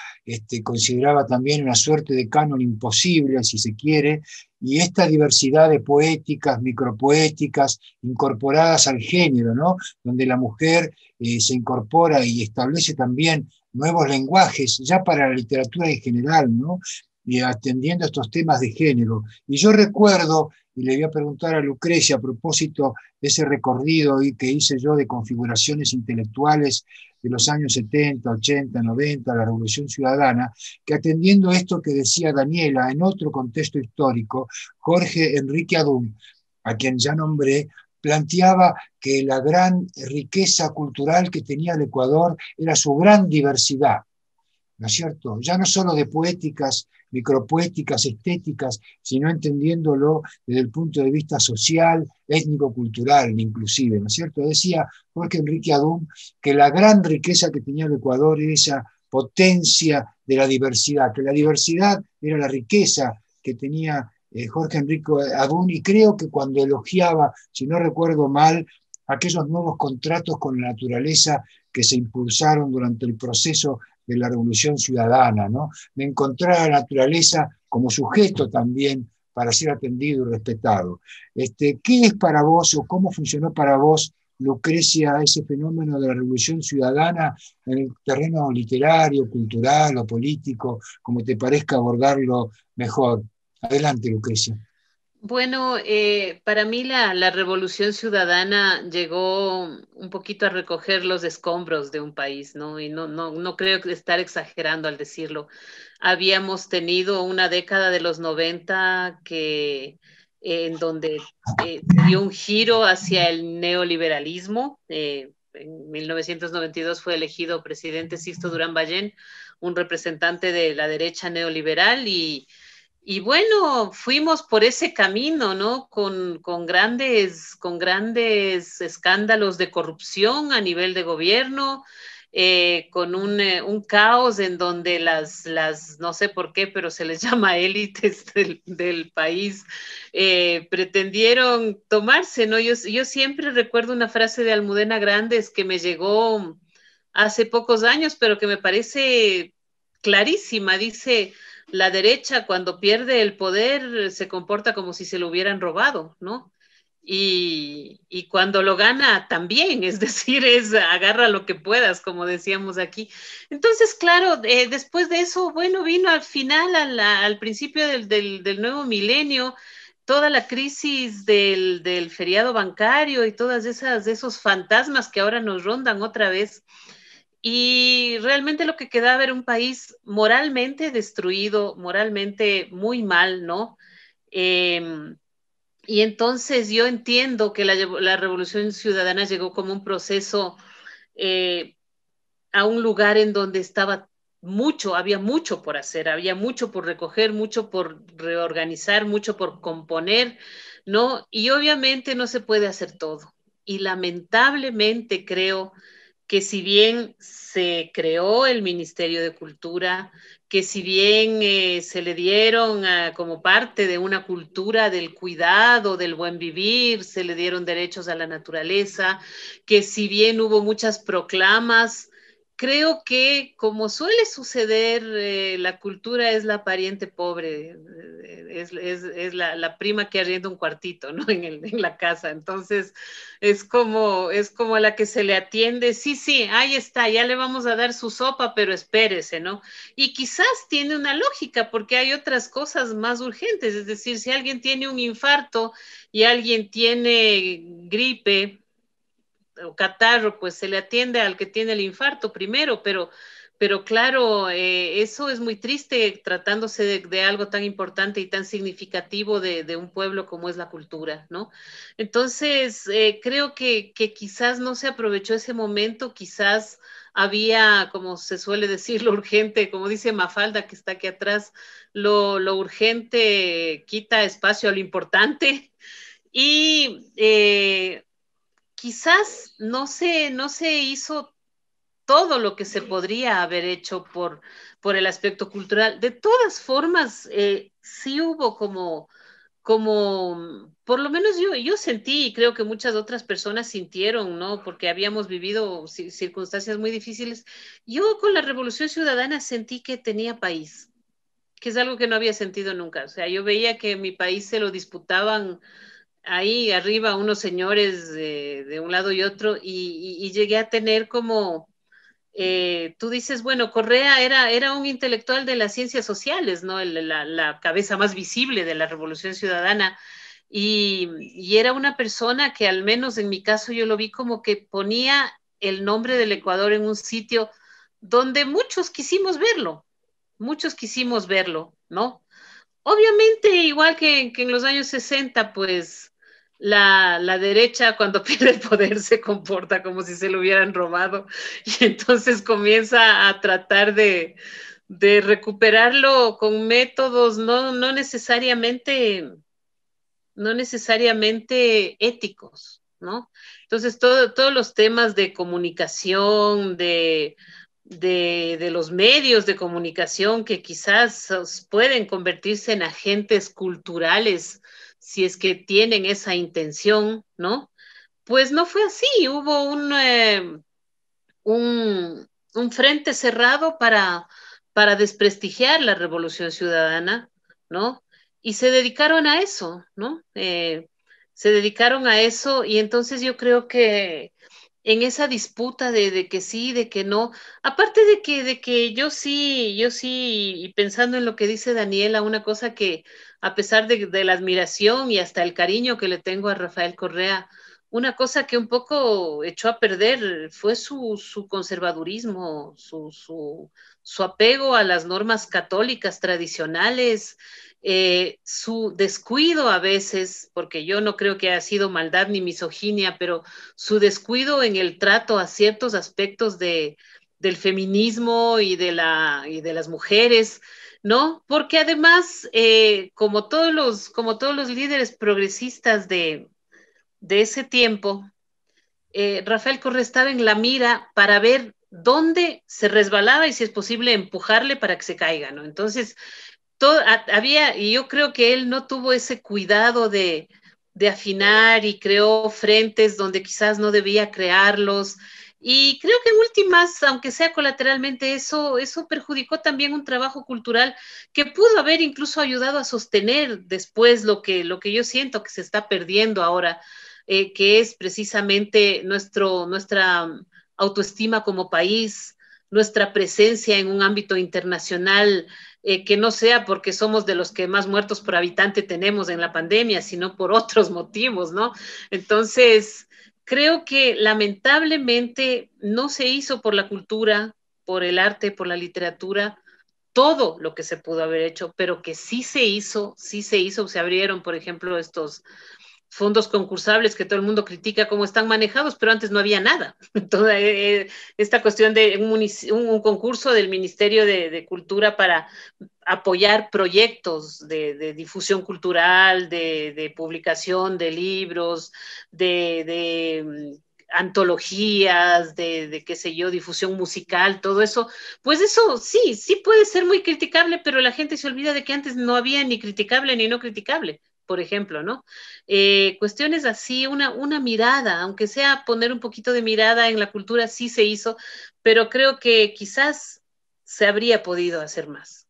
consideraba también una suerte de canon imposible, si se quiere, y esta diversidad de poéticas, micropoéticas, incorporadas al género, ¿no? Donde la mujer se incorpora y establece también nuevos lenguajes, ya para la literatura en general, ¿no? y atendiendo estos temas de género. Y yo recuerdo, y le voy a preguntar a Lucrecia a propósito de ese recorrido que hice yo de configuraciones intelectuales de los años 70, 80, 90, la Revolución Ciudadana, que atendiendo esto que decía Daniela en otro contexto histórico, Jorge Enrique Adún, a quien ya nombré, planteaba que la gran riqueza cultural que tenía el Ecuador era su gran diversidad, ¿no es cierto? Ya no solo de poéticas, micropoéticas, estéticas, sino entendiéndolo desde el punto de vista social, étnico-cultural, inclusive, ¿no es cierto? Decía Jorge Enrique Adún que la gran riqueza que tenía el Ecuador era esa potencia de la diversidad, que la diversidad era la riqueza que tenía Jorge Enrique Adún, y creo que cuando elogiaba, si no recuerdo mal, aquellos nuevos contratos con la naturaleza que se impulsaron durante el proceso de la Revolución Ciudadana, ¿no? De encontrar a la naturaleza como sujeto también para ser atendido y respetado. ¿Qué es para vos o cómo funcionó para vos, Lucrecia, ese fenómeno de la Revolución Ciudadana en el terreno literario, cultural o político, como te parezca abordarlo mejor? Adelante, Lucrecia. Bueno, para mí la Revolución Ciudadana llegó un poquito a recoger los escombros de un país, ¿no? Y no creo estar exagerando al decirlo. Habíamos tenido una década de los 90 en donde se dio un giro hacia el neoliberalismo. En 1992 fue elegido presidente Sixto Durán Ballén, un representante de la derecha neoliberal, y bueno, fuimos por ese camino, ¿no? Con grandes escándalos de corrupción a nivel de gobierno, con un caos en donde no sé por qué, pero se les llama élites del país, pretendieron tomarse, ¿no? Yo siempre recuerdo una frase de Almudena Grandes que me llegó hace pocos años, pero que me parece clarísima. Dice: la derecha cuando pierde el poder se comporta como si se lo hubieran robado, ¿no? Y cuando lo gana también, es decir, agarra lo que puedas, como decíamos aquí. Entonces, claro, después de eso, bueno, vino al final, al principio del nuevo milenio, toda la crisis del feriado bancario y todas esos fantasmas que ahora nos rondan otra vez. Y realmente lo que quedaba era un país moralmente destruido, moralmente muy mal, ¿no? Eh, y entonces yo entiendo que la Revolución Ciudadana llegó como un proceso eh, a un lugar en donde había mucho por hacer, había mucho por recoger, mucho por reorganizar, mucho por componer, ¿no? Y obviamente no se puede hacer todo. Y lamentablemente creo que si bien se creó el Ministerio de Cultura, que si bien se le dieron como parte de una cultura del cuidado, del buen vivir, se le dieron derechos a la naturaleza, que si bien hubo muchas proclamas, creo que, como suele suceder, la cultura es la pariente pobre, es la prima que arrienda un cuartito, ¿no? En la casa. Entonces, es como a la que se le atiende: sí, ahí está, ya le vamos a dar su sopa, pero espérese, ¿no? Y quizás tiene una lógica, porque hay otras cosas más urgentes. Es decir, si alguien tiene un infarto y alguien tiene gripe o catarro, pues se le atiende al que tiene el infarto primero, pero claro, eso es muy triste tratándose de algo tan importante y tan significativo de un pueblo como es la cultura, ¿no? Entonces, creo que quizás no se aprovechó ese momento, quizás había, como se suele decir, lo urgente, como dice Mafalda, que está aquí atrás, lo urgente quita espacio a lo importante. Y quizás no se hizo todo lo que se podría haber hecho por el aspecto cultural. De todas formas, sí hubo por lo menos yo sentí, y creo que muchas otras personas sintieron, ¿no? Porque habíamos vivido circunstancias muy difíciles. Yo con la Revolución Ciudadana sentí que tenía país, que es algo que no había sentido nunca. O sea, yo veía que mi país se lo disputaban ahí arriba unos señores de un lado y otro, y llegué a tener como tú dices, bueno, Correa era un intelectual de las ciencias sociales, ¿no? La cabeza más visible de la Revolución Ciudadana. Y era una persona que, al menos en mi caso, yo lo vi como que ponía el nombre del Ecuador en un sitio donde muchos quisimos verlo, ¿no? Obviamente, igual que en los años 60, pues la derecha cuando pierde el poder se comporta como si se lo hubieran robado y entonces comienza a tratar de recuperarlo con métodos no necesariamente éticos, ¿no? Entonces, todos los temas de comunicación, de los medios de comunicación que quizás pueden convertirse en agentes culturales si es que tienen esa intención, ¿no? Pues no fue así, hubo un frente cerrado para desprestigiar la Revolución Ciudadana, ¿no? Y se dedicaron a eso, ¿no? Se dedicaron a eso y entonces yo creo que en esa disputa de que sí, de que no, aparte de que yo sí, y pensando en lo que dice Daniela, una cosa que a pesar de la admiración y hasta el cariño que le tengo a Rafael Correa, una cosa que un poco echó a perder fue su conservadurismo, su apego a las normas católicas tradicionales, su descuido a veces, porque yo no creo que haya sido maldad ni misoginia, pero su descuido en el trato a ciertos aspectos del feminismo y de las mujeres, ¿no? Porque además, como todos los líderes progresistas de ese tiempo, Rafael Correa estaba en la mira para ver dónde se resbalaba y si es posible empujarle para que se caiga, ¿no? Entonces, y yo creo que él no tuvo ese cuidado de afinar y creó frentes donde quizás no debía crearlos. Y creo que en últimas, aunque sea colateralmente, eso perjudicó también un trabajo cultural que pudo haber incluso ayudado a sostener después lo que yo siento que se está perdiendo ahora, que es precisamente nuestra autoestima como país, nuestra presencia en un ámbito internacional, que no sea porque somos de los que más muertos por habitante tenemos en la pandemia, sino por otros motivos, ¿no? Entonces, creo que lamentablemente no se hizo por la cultura, por el arte, por la literatura, todo lo que se pudo haber hecho, pero que sí se hizo, se abrieron, por ejemplo, estos fondos concursables que todo el mundo critica cómo están manejados, pero antes no había nada. Entonces, esta cuestión de un concurso del Ministerio de Cultura para apoyar proyectos de difusión cultural, de publicación de libros, de antologías, de qué sé yo, difusión musical, todo eso, pues eso sí puede ser muy criticable, pero la gente se olvida de que antes no había ni criticable ni no criticable, por ejemplo, ¿no? Cuestiones así, una mirada, aunque sea poner un poquito de mirada en la cultura, sí se hizo, pero creo que quizás se habría podido hacer más,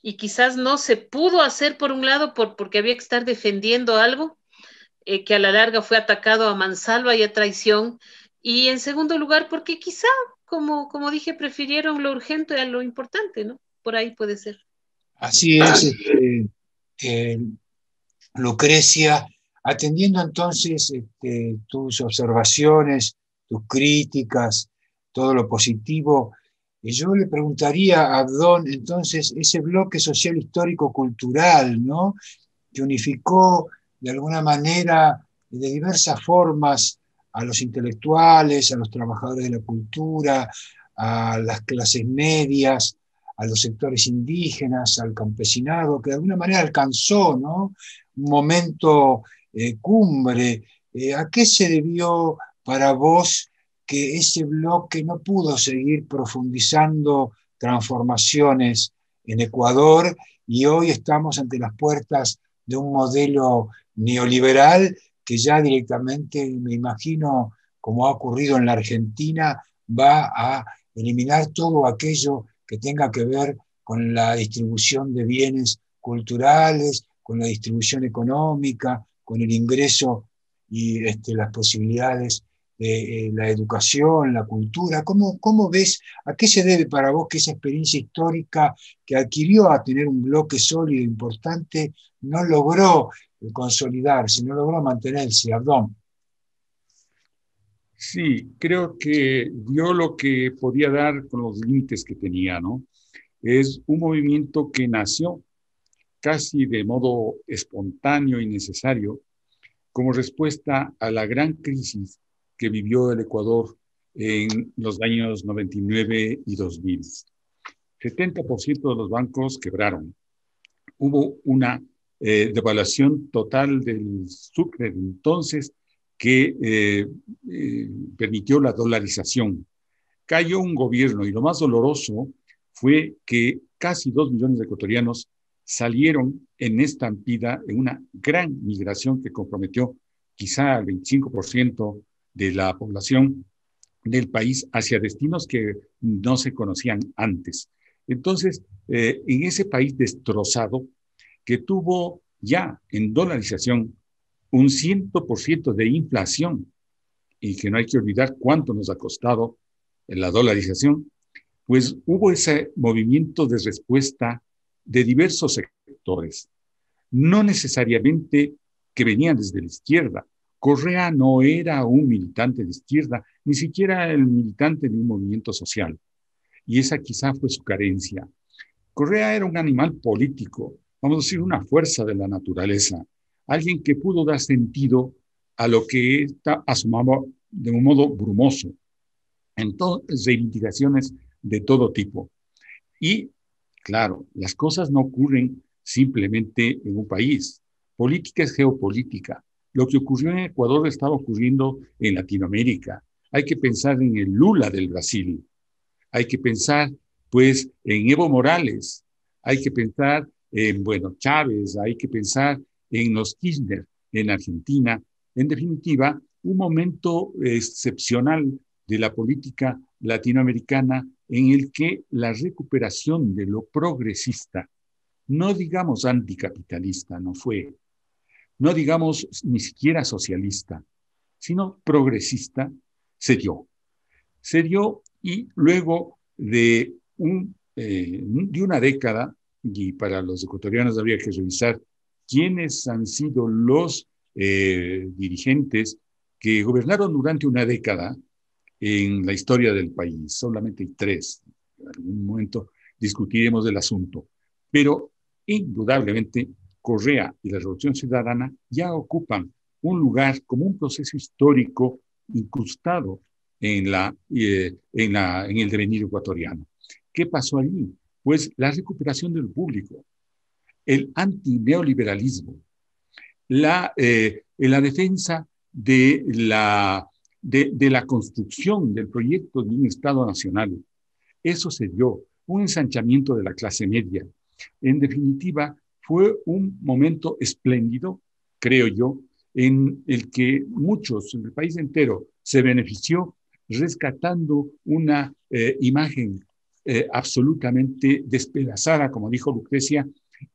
y quizás no se pudo hacer por un lado porque había que estar defendiendo algo que a la larga fue atacado a mansalva y a traición, y en segundo lugar porque quizá, como dije, prefirieron lo urgente a lo importante, ¿no? Por ahí puede ser. Así es, Lucrecia, atendiendo entonces tus observaciones, tus críticas, todo lo positivo, yo le preguntaría a Abdón, entonces, ese bloque social histórico cultural, ¿no?, que unificó de alguna manera, de diversas formas, a los intelectuales, a los trabajadores de la cultura, a las clases medias, a los sectores indígenas, al campesinado, que de alguna manera alcanzó, ¿no?, un momento cumbre. ¿A qué se debió para vos que ese bloque no pudo seguir profundizando transformaciones en Ecuador y hoy estamos ante las puertas de un modelo neoliberal que ya directamente, me imagino, como ha ocurrido en la Argentina, va a eliminar todo aquello que tenga que ver con la distribución de bienes culturales, con la distribución económica, con el ingreso y las posibilidades la educación, la cultura. ¿Cómo ves, a qué se debe para vos que esa experiencia histórica que adquirió a tener un bloque sólido importante no logró consolidarse, no logró mantenerse, Abdón? Sí, creo que dio lo que podía dar con los límites que tenía, ¿no? Es un movimiento que nació casi de modo espontáneo y necesario como respuesta a la gran crisis que vivió el Ecuador en los años 99 y 2000. 70% de los bancos quebraron. Hubo una devaluación total del sucre entonces que permitió la dolarización. Cayó un gobierno y lo más doloroso fue que casi 2 millones de ecuatorianos salieron en estampida en una gran migración que comprometió quizá al 25% de la población del país hacia destinos que no se conocían antes. Entonces, en ese país destrozado, que tuvo ya en dolarización un 100% de inflación, y que no hay que olvidar cuánto nos ha costado la dolarización, pues hubo ese movimiento de respuesta de diversos sectores, no necesariamente que venían desde la izquierda. Correa no era un militante de izquierda, ni siquiera el militante de un movimiento social, y esa quizá fue su carencia. Correa era un animal político, vamos a decir, una fuerza de la naturaleza, alguien que pudo dar sentido a lo que está asomado de un modo brumoso, en todas reivindicaciones de todo tipo. Y, claro, las cosas no ocurren simplemente en un país. Política es geopolítica. Lo que ocurrió en Ecuador estaba ocurriendo en Latinoamérica. Hay que pensar en el Lula del Brasil. Hay que pensar, pues, en Evo Morales. Hay que pensar en, bueno, Chávez. Hay que pensar en los Kirchner en Argentina. En definitiva, un momento excepcional de la política latinoamericana en el que la recuperación de lo progresista, no digamos anticapitalista, no fue, no digamos ni siquiera socialista, sino progresista, se dio. Se dio y luego de una década, y para los ecuatorianos habría que revisar quiénes han sido los dirigentes que gobernaron durante una década en la historia del país. Solamente hay 3. En algún momento discutiremos del asunto. Pero indudablemente Correa y la Revolución Ciudadana ya ocupan un lugar como un proceso histórico incrustado en el devenir ecuatoriano. ¿Qué pasó allí? Pues la recuperación del público, el antineoliberalismo, la defensa de la construcción del proyecto de un Estado nacional. Eso se dio, un ensanchamiento de la clase media. En definitiva, fue un momento espléndido, creo yo, en el que muchos, en el país entero, se benefició rescatando una imagen absolutamente despedazada, como dijo Lucrecia,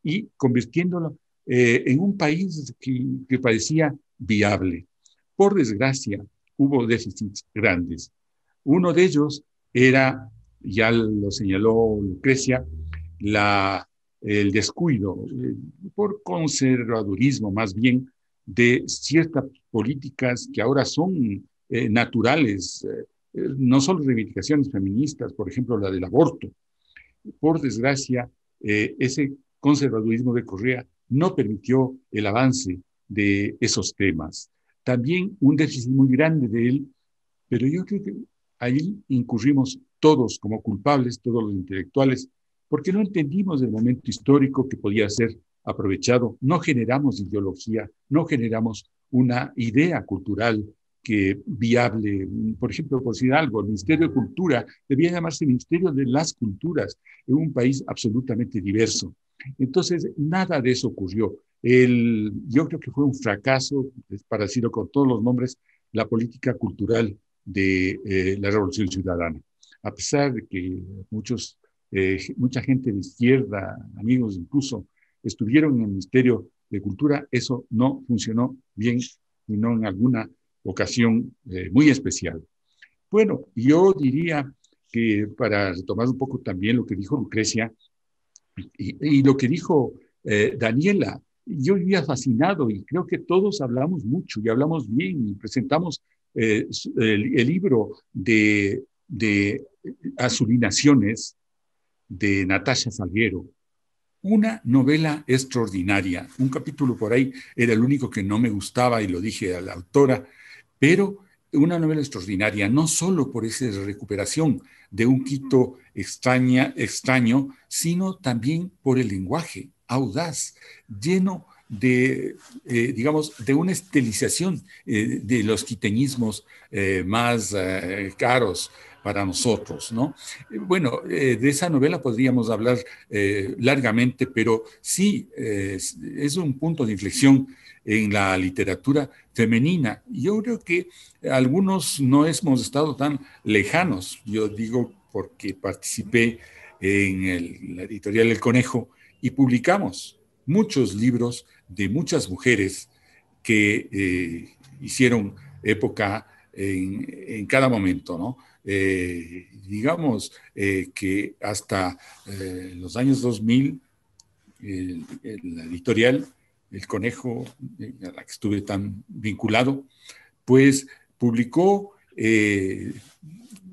y convirtiéndolo en un país que parecía viable. Por desgracia, hubo déficits grandes. Uno de ellos era, ya lo señaló Lucrecia, el descuido, por conservadurismo más bien, de ciertas políticas que ahora son naturales, no solo reivindicaciones feministas, por ejemplo, la del aborto. Por desgracia, ese conservadurismo de Correa no permitió el avance de esos temas. También un déficit muy grande de él, pero yo creo que ahí incurrimos todos como culpables, todos los intelectuales, porque no entendimos el momento histórico que podía ser aprovechado. No generamos ideología, no generamos una idea cultural que viable. Por ejemplo, por decir algo, el Ministerio de Cultura debía llamarse Ministerio de las Culturas en un país absolutamente diverso. Entonces, nada de eso ocurrió. Yo creo que fue un fracaso, para decirlo con todos los nombres, la política cultural de la Revolución Ciudadana. A pesar de que mucha gente de izquierda, amigos incluso, estuvieron en el Ministerio de Cultura, eso no funcionó bien, sino en alguna ocasión muy especial. Bueno, yo diría que para retomar un poco también lo que dijo Lucrecia y lo que dijo Daniela, yo vivía fascinado y creo que todos hablamos mucho y hablamos bien y presentamos el libro de Azulinaciones de Natasha Salguero. Una novela extraordinaria. Un capítulo por ahí era el único que no me gustaba y lo dije a la autora, pero una novela extraordinaria, no solo por esa recuperación de un Quito extraño, sino también por el lenguaje audaz, lleno de, digamos, de una estilización de los quiteñismos más caros para nosotros, ¿no? Bueno, de esa novela podríamos hablar largamente, pero sí, es un punto de inflexión en la literatura femenina. Yo creo que algunos no hemos estado tan lejanos. Yo digo porque participé en la editorial El Conejo y publicamos muchos libros de muchas mujeres que hicieron época en cada momento, ¿no? Digamos que hasta los años 2000, la editorial El Conejo, a la que estuve tan vinculado, pues publicó,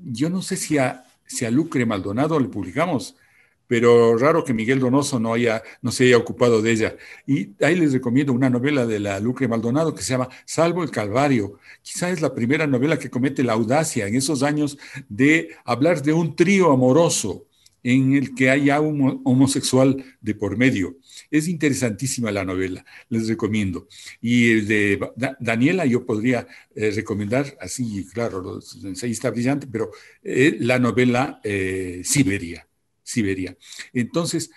yo no sé si a Lucre Maldonado le publicamos, pero raro que Miguel Donoso no se haya ocupado de ella. Y ahí les recomiendo una novela de la Lucre Maldonado que se llama Salvo el Calvario. Quizá es la primera novela que comete la audacia en esos años de hablar de un trío amoroso en el que haya un homosexual de por medio. Es interesantísima la novela, les recomiendo. Y de Daniela yo podría recomendar, así, claro, los ensayistas brillantes, pero la novela Siberia. Entonces,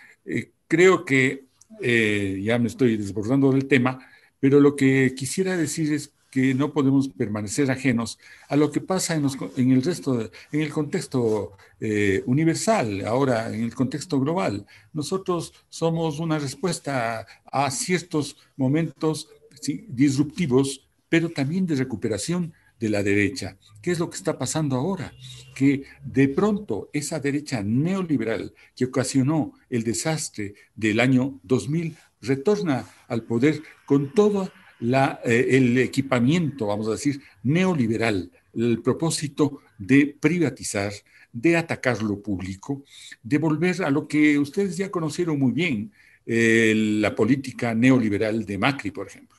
creo que ya me estoy desbordando del tema, pero lo que quisiera decir es que no podemos permanecer ajenos a lo que pasa en el resto, en el contexto universal, ahora en el contexto global. Nosotros somos una respuesta a ciertos momentos, sí, disruptivos, pero también de recuperación de la derecha. ¿Qué es lo que está pasando ahora? Que de pronto esa derecha neoliberal que ocasionó el desastre del año 2000 retorna al poder con todo el equipamiento, vamos a decir, neoliberal, el propósito de privatizar, de atacar lo público, de volver a lo que ustedes ya conocieron muy bien, la política neoliberal de Macri, por ejemplo.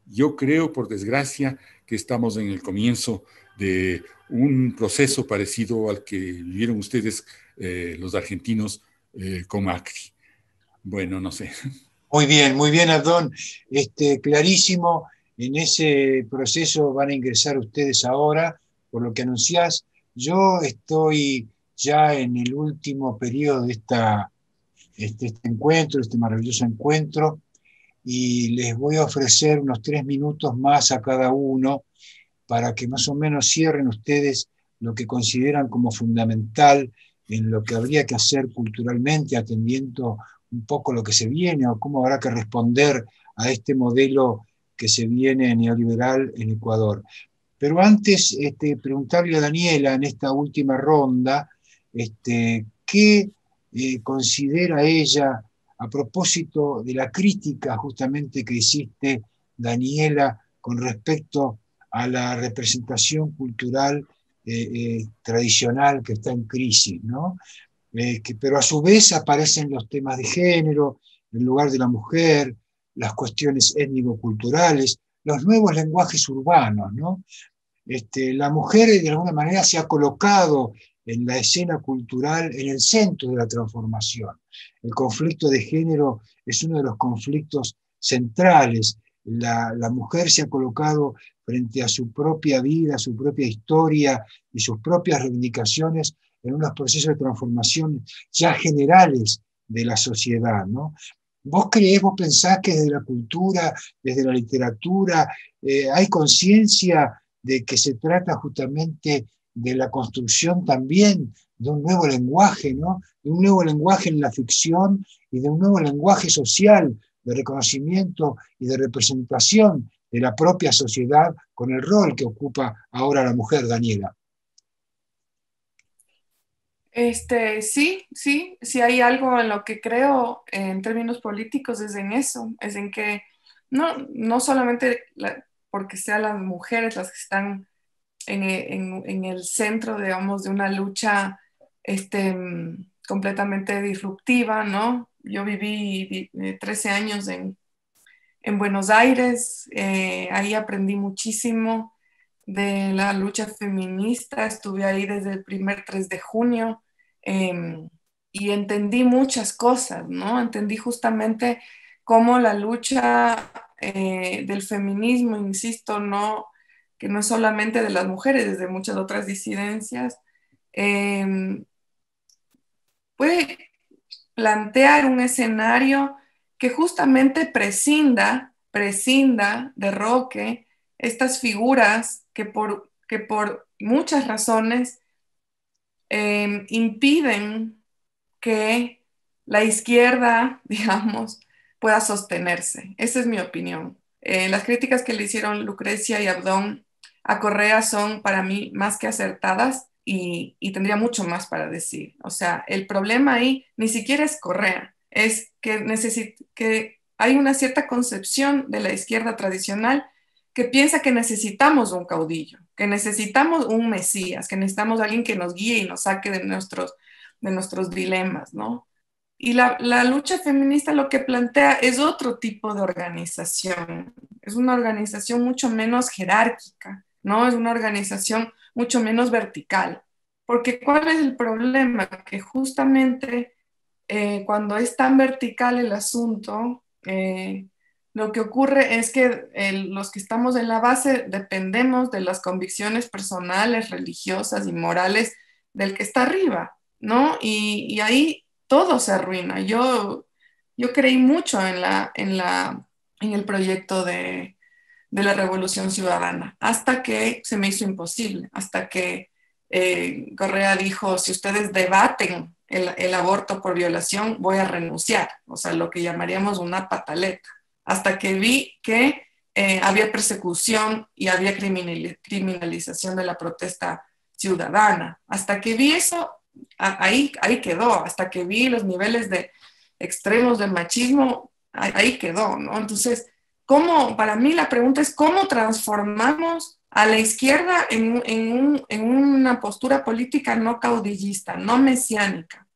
Yo creo, por desgracia, que estamos en el comienzo de un proceso parecido al que vivieron ustedes, los argentinos, con Macri. Bueno, no sé. Muy bien, Abdón. Clarísimo, en ese proceso van a ingresar ustedes ahora, por lo que anunciás. Yo estoy ya en el último periodo de este encuentro, este maravilloso encuentro, y les voy a ofrecer unos 3 minutos más a cada uno para que más o menos cierren ustedes lo que consideran como fundamental en lo que habría que hacer culturalmente, atendiendo un poco lo que se viene o cómo habrá que responder a este modelo que se viene neoliberal en Ecuador. Pero antes, preguntarle a Daniela en esta última ronda, ¿qué considera ella a propósito de la crítica justamente que hiciste, Daniela, con respecto a la representación cultural tradicional que está en crisis, ¿no? Pero a su vez aparecen los temas de género, el lugar de la mujer, las cuestiones étnico-culturales, los nuevos lenguajes urbanos, ¿no? La mujer de alguna manera se ha colocado en la escena cultural en el centro de la transformación. El conflicto de género es uno de los conflictos centrales. La mujer se ha colocado frente a su propia vida, su propia historia y sus propias reivindicaciones en unos procesos de transformación ya generales de la sociedad, ¿no? ¿Vos pensás que desde la cultura, desde la literatura, hay conciencia de que se trata justamente de la construcción también de un nuevo lenguaje, ¿no? De un nuevo lenguaje en la ficción y de un nuevo lenguaje social de reconocimiento y de representación de la propia sociedad con el rol que ocupa ahora la mujer, Daniela. Sí hay algo en lo que creo en términos políticos es en eso, es en que no solamente porque sean las mujeres las que están en el centro, digamos, de una lucha completamente disruptiva, ¿no? Yo viví 13 años en Buenos Aires, ahí aprendí muchísimo de la lucha feminista, estuve ahí desde el primer 3 de junio y entendí muchas cosas, ¿no? Entendí justamente cómo la lucha del feminismo, insisto, que no es solamente de las mujeres, desde muchas otras disidencias, puede plantear un escenario que justamente derroque estas figuras que por muchas razones impiden que la izquierda, digamos, pueda sostenerse. Esa es mi opinión. Las críticas que le hicieron Lucrecia y Abdón a Correa son para mí más que acertadas y tendría mucho más para decir. O sea, el problema ahí ni siquiera es Correa, es que hay una cierta concepción de la izquierda tradicional que piensa que necesitamos un caudillo, que necesitamos un mesías, que necesitamos alguien que nos guíe y nos saque de nuestros dilemas, ¿no? Y la lucha feminista lo que plantea es otro tipo de organización, es una organización mucho menos jerárquica, ¿no? Es una organización mucho menos vertical. Porque ¿cuál es el problema? Que justamente cuando es tan vertical el asunto, lo que ocurre es que los que estamos en la base dependemos de las convicciones personales, religiosas y morales del que está arriba, ¿no? Y ahí todo se arruina. Yo creí mucho en el proyecto de la Revolución Ciudadana, hasta que se me hizo imposible, hasta que Correa dijo, si ustedes debaten el aborto por violación, voy a renunciar, o sea, lo que llamaríamos una pataleta, hasta que vi que había persecución y había criminalización de la protesta ciudadana, hasta que vi eso, ahí quedó, hasta que vi los niveles de extremos del machismo, ahí quedó, ¿no? Entonces, para mí la pregunta es cómo transformamos a la izquierda en una postura política no caudillista, no mesiánica.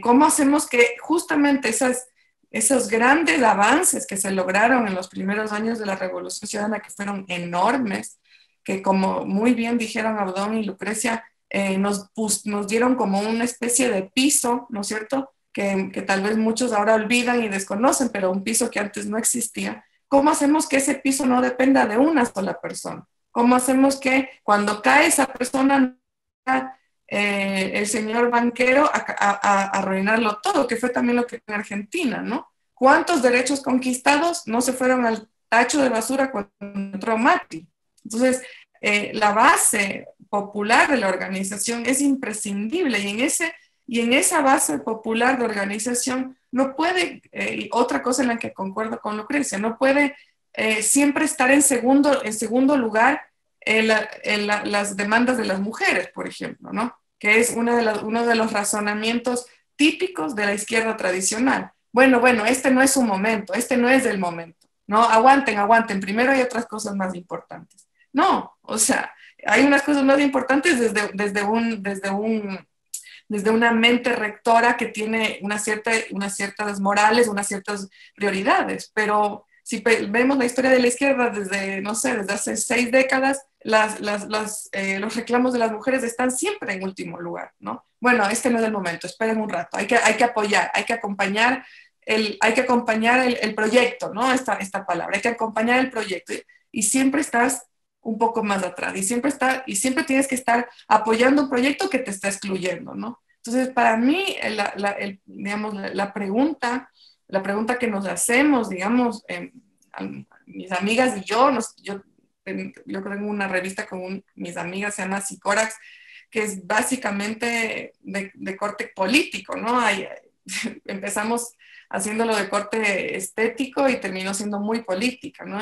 ¿Cómo hacemos que justamente esos grandes avances que se lograron en los primeros años de la Revolución Ciudadana, que fueron enormes, que como muy bien dijeron Abdón y Lucrecia, nos dieron como una especie de piso, ¿no es cierto?, que tal vez muchos ahora olvidan y desconocen, pero un piso que antes no existía. ¿Cómo hacemos que ese piso no dependa de una sola persona? ¿Cómo hacemos que cuando cae esa persona, el señor banquero a arruinarlo todo, que fue también lo que en Argentina, ¿no? ¿Cuántos derechos conquistados no se fueron al tacho de basura cuando entró Macri? Entonces, la base popular de la organización es imprescindible y en esa base popular de organización no puede, otra cosa en la que concuerdo con Lucrecia, no puede siempre estar en segundo lugar las demandas de las mujeres, por ejemplo, ¿no? Que es uno de los razonamientos típicos de la izquierda tradicional. Bueno, este no es su momento, este no es el momento, ¿no? Aguanten, primero hay otras cosas más importantes. No, o sea, hay unas cosas más importantes desde una mente rectora que tiene unas ciertas morales, unas ciertas prioridades, pero si vemos la historia de la izquierda desde hace 6 décadas, los reclamos de las mujeres están siempre en último lugar, ¿no? Bueno, este no es el momento, esperen un rato, hay que apoyar, hay que acompañar el proyecto, ¿no? Esta palabra, hay que acompañar el proyecto y siempre estás un poco más atrás y siempre tienes que estar apoyando un proyecto que te está excluyendo, ¿no? Entonces, para mí, digamos, la pregunta que nos hacemos, digamos, mis amigas y yo tengo una revista con mis amigas, se llama Psicórax, que es básicamente de corte político, ¿no? empezamos haciéndolo de corte estético y terminó siendo muy política, ¿no?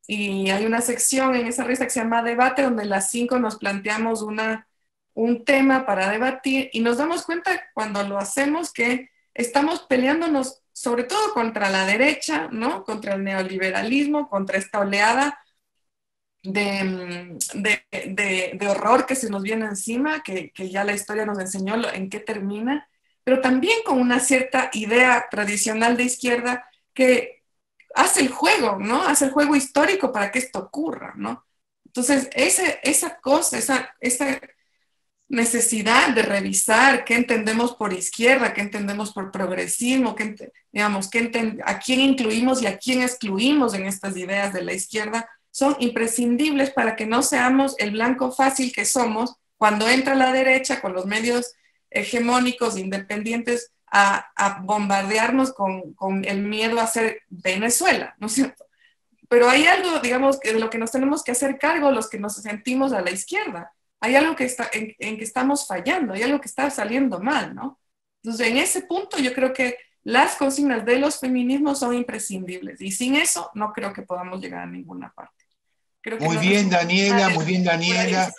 Y hay una sección en esa revista que se llama Debate, donde las 5 nos planteamos un tema para debatir y nos damos cuenta cuando lo hacemos que estamos peleándonos sobre todo contra la derecha, ¿no? Contra el neoliberalismo, contra esta oleada de horror que se nos viene encima, que ya la historia nos enseñó en qué termina, pero también con una cierta idea tradicional de izquierda que hace el juego, ¿no? Hace el juego histórico para que esto ocurra, ¿no? Entonces, esa cosa, esa necesidad de revisar qué entendemos por izquierda, qué entendemos por progresismo, digamos, a quién incluimos y a quién excluimos en estas ideas de la izquierda, son imprescindibles para que no seamos el blanco fácil que somos cuando entra la derecha con los medios hegemónicos independientes a bombardearnos con el miedo a ser Venezuela, ¿no es cierto? Pero hay algo, digamos, de lo que nos tenemos que hacer cargo los que nos sentimos a la izquierda. Hay algo en que estamos fallando, hay algo que está saliendo mal, ¿no? Entonces, en ese punto yo creo que las consignas de los feminismos son imprescindibles y sin eso no creo que podamos llegar a ninguna parte. Creo que Muy no bien, Daniela, muy bien, por ahí. Daniela.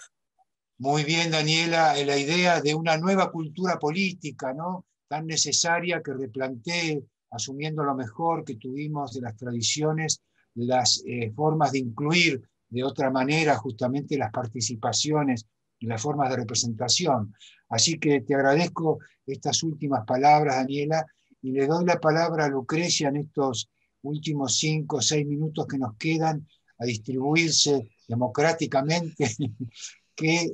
Muy bien, Daniela, la idea de una nueva cultura política, ¿no? Tan necesaria que replantee, asumiendo lo mejor que tuvimos de las tradiciones, las formas de incluir de otra manera justamente las participaciones y las formas de representación. Así que te agradezco estas últimas palabras, Daniela, y le doy la palabra a Lucrecia en estos últimos 5 o 6 minutos que nos quedan a distribuirse democráticamente. ¿Qué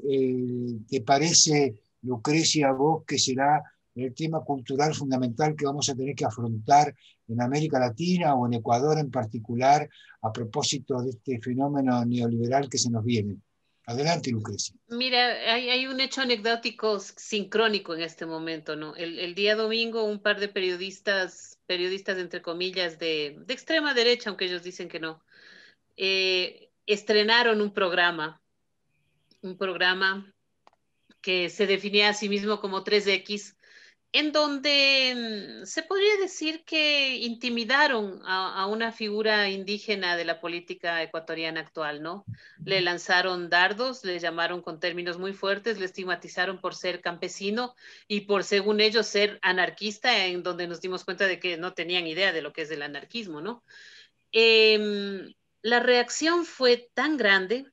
te parece, Lucrecia, a vos que será el tema cultural fundamental que vamos a tener que afrontar en América Latina o en Ecuador en particular a propósito de este fenómeno neoliberal que se nos viene? Adelante, Lucrecia. Mira, hay un hecho anecdótico sincrónico en este momento, ¿no? El día domingo un par de periodistas entre comillas, de extrema derecha, aunque ellos dicen que no, estrenaron un programa que se definía a sí mismo como 3X, en donde se podría decir que intimidaron a una figura indígena de la política ecuatoriana actual, ¿no? Le lanzaron dardos, le llamaron con términos muy fuertes, le estigmatizaron por ser campesino y por, según ellos, ser anarquista, en donde nos dimos cuenta de que no tenían idea de lo que es el anarquismo, ¿no? La reacción fue tan grande,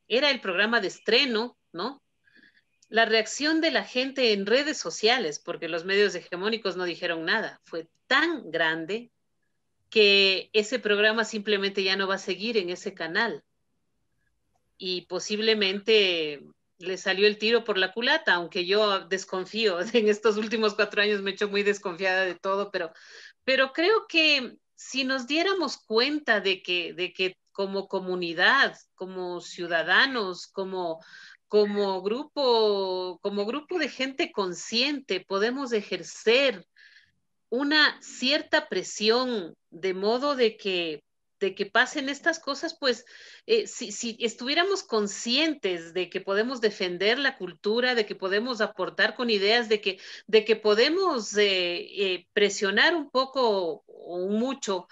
era el programa de estreno, ¿no? La reacción de la gente en redes sociales, porque los medios hegemónicos no dijeron nada, fue tan grande que ese programa simplemente ya no va a seguir en ese canal y posiblemente le salió el tiro por la culata, aunque yo desconfío, en estos últimos 4 años me he hecho muy desconfiada de todo, pero creo que si nos diéramos cuenta de que como comunidad, como ciudadanos, como grupo de gente consciente podemos ejercer una cierta presión de modo de que pasen estas cosas, pues si estuviéramos conscientes de que podemos defender la cultura, de que podemos aportar con ideas, de que podemos presionar un poco o mucho